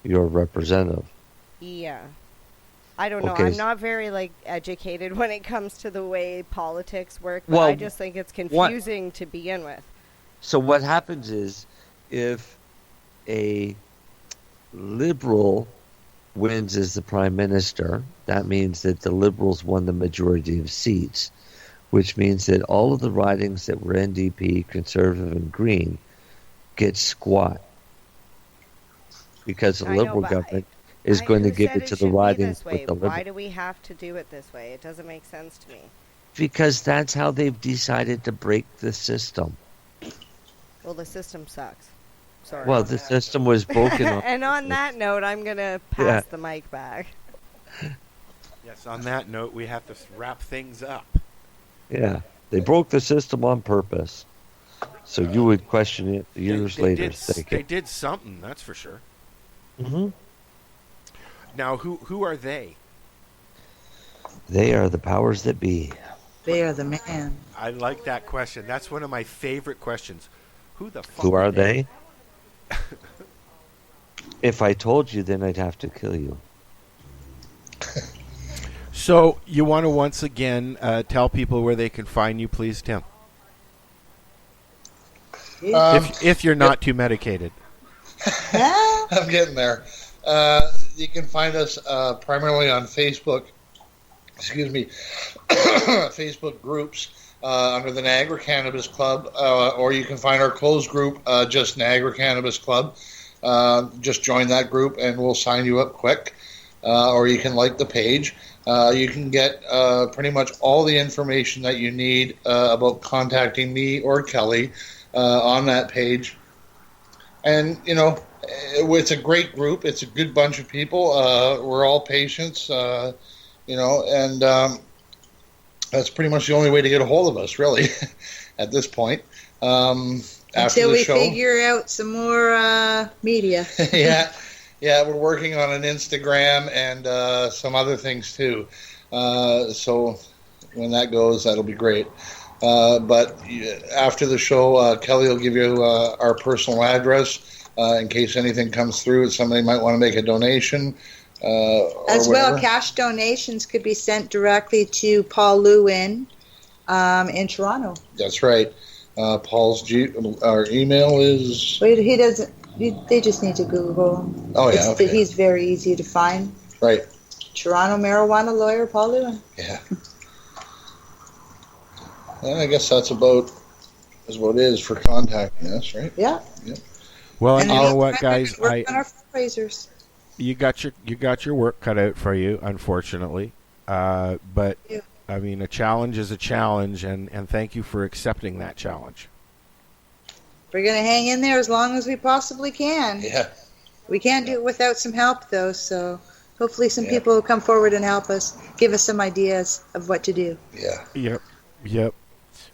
your representative. Yeah. I don't know. I'm not very, like, educated when it comes to the way politics work, but I just think it's confusing to begin with. So what happens is, if a liberal wins as the prime minister, that means that the liberals won the majority of seats, which means that all of the ridings that were NDP, Conservative, and Green get squat because the Liberal government is going to give it to the ridings with the Liberal. Why do we have to do it this way? It doesn't make sense to me. Because that's how they've decided to break the system. Well, the system sucks. Sorry. Well, the system was broken. And on that note, I'm going to pass the mic back. Yes, on that note, we have to wrap things up. Yeah, they broke the system on purpose. So you would question it years later. They did something, that's for sure. Mm-hmm. Now, who are they? They are the powers that be. They are the man. I like that question. That's one of my favorite questions. Who the fuck Who are they? If I told you, then I'd have to kill you. So, you want to once again tell people where they can find you, please, Tim? If you're not too medicated. I'm getting there. You can find us primarily on Facebook. Excuse me. Facebook groups under the Niagara Cannabis Club, or you can find our closed group, just Niagara Cannabis Club. Just join that group and we'll sign you up quick. Or you can like the page. You can get pretty much all the information that you need about contacting me or Kelly on that page. And, you know, it's a great group. It's a good bunch of people. We're all patients, you know, and that's pretty much the only way to get a hold of us, really, at this point. After Until the we show, figure out some more media. yeah, we're working on an Instagram and some other things too. So when that goes, that'll be great. But after the show, Kelly will give you our personal address in case anything comes through and somebody might want to make a donation. As well, cash donations could be sent directly to Paul Lewin in Toronto. That's right. Paul's our email is... Wait, he doesn't... They just need to Google. Oh, yeah, okay. He's very easy to find. Right. Toronto marijuana lawyer, Paul Lewin. Yeah. And I guess that's about it for contacting us, right? Yeah. Well, And you know what, guys? Work on our fundraisers. You got your work cut out for you, unfortunately. But I mean, a challenge is a challenge, and thank you for accepting that challenge. We're going to hang in there as long as we possibly can. Yeah. We can't do it without some help, though, so hopefully some people will come forward and help us, give us some ideas of what to do. Yeah. Yep.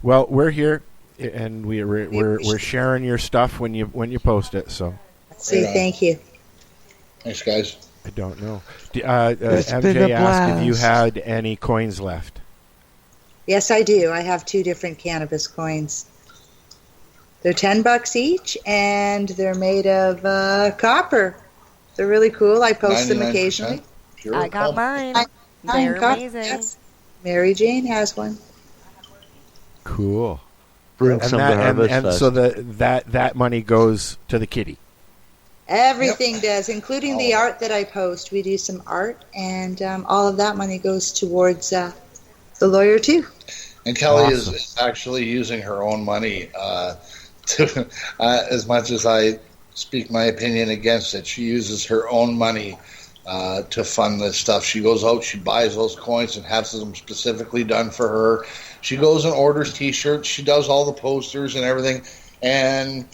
Well, we're here, and we're sharing your stuff when you post it. So. Thank you. Thanks, guys. I don't know. MJ asked if you had any coins left. Yes, I do. I have 2 different cannabis coins. They're $10 each, and they're made of copper. They're really cool. I post them occasionally. I got mine. They're amazing. Yes. Mary Jane has one. Cool. Bring some to Harvest and Fest. so that money goes to the kitty. Everything does, including the art that I post. We do some art, and all of that money goes towards the lawyer, too. And Kelly is actually using her own money to, as much as I speak my opinion against it, she uses her own money to fund this stuff. She goes out, she buys those coins and has them specifically done for her. She goes and orders T-shirts. She does all the posters and everything, and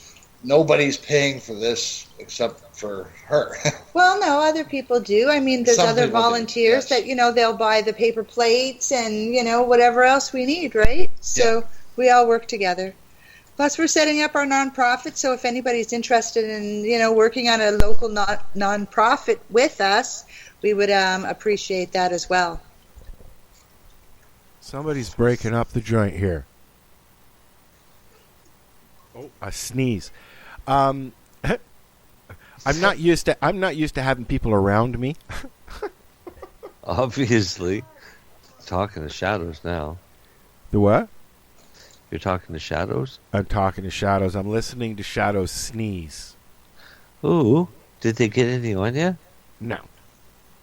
nobody's paying for this except for her. Well, no, other people do. I mean, there's Some other people do, volunteers that, they'll buy the paper plates and, whatever else we need, right? So we all work together. Plus, we're setting up our nonprofit, so if anybody's interested in, working on a local nonprofit with us, we would appreciate that as well. Somebody's breaking up the joint here. Oh, a sneeze. I'm not used to having people around me. Obviously. Talking to shadows now. The what? You're talking to shadows? I'm talking to shadows. I'm listening to shadows sneeze. Ooh. Did they get any on you? No.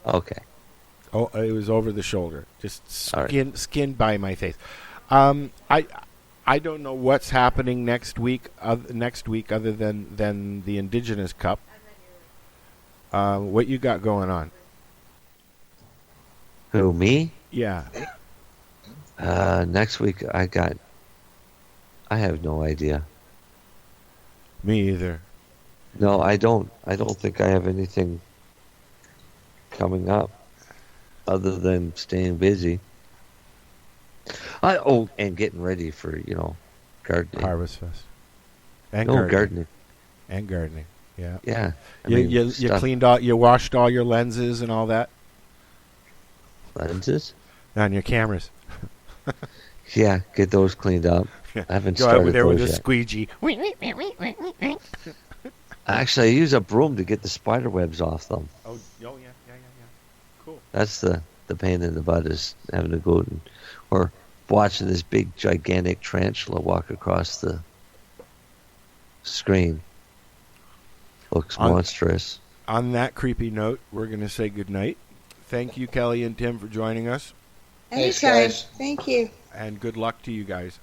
Okay. Oh, it was over the shoulder. Just skin by my face. I don't know what's happening next week other than the Indigenous Cup. What you got going on? Who, me? Yeah. Next week I have no idea. Me either. No, I don't think I have anything coming up other than staying busy. And getting ready for, gardening. Harvest Fest. And gardening. And gardening. Yeah. Yeah. You cleaned out, you washed all your lenses and all that? Lenses? On your cameras. Yeah, get those cleaned up. I haven't Go started over there those with a yet. squeegee. Actually, I use a broom to get the spider webs off them. Oh yeah. Cool. That's the pain in the butt, is having to go or watching this big gigantic tarantula walk across the screen. Looks monstrous. On that creepy note, we're going to say goodnight. Thank you, Kelly and Tim, for joining us. Anytime. Thank you. And good luck to you guys.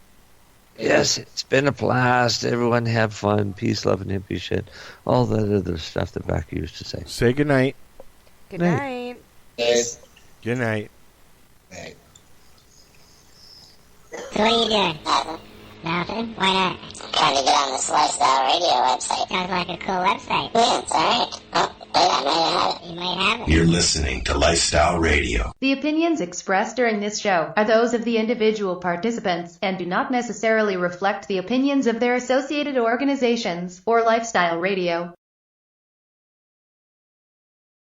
Yes, it's been a blast. Everyone have fun. Peace, love, and hippie shit. All that other stuff that Becky used to say. Say goodnight. Good night. Good night. So what are you doing? Nothing? Why not? Trying to get on this Lifestyle Radio website. Sounds like a cool website. Yeah, it's alright. Oh, You might have it. You're listening to Lifestyle Radio. The opinions expressed during this show are those of the individual participants and do not necessarily reflect the opinions of their associated organizations or Lifestyle Radio.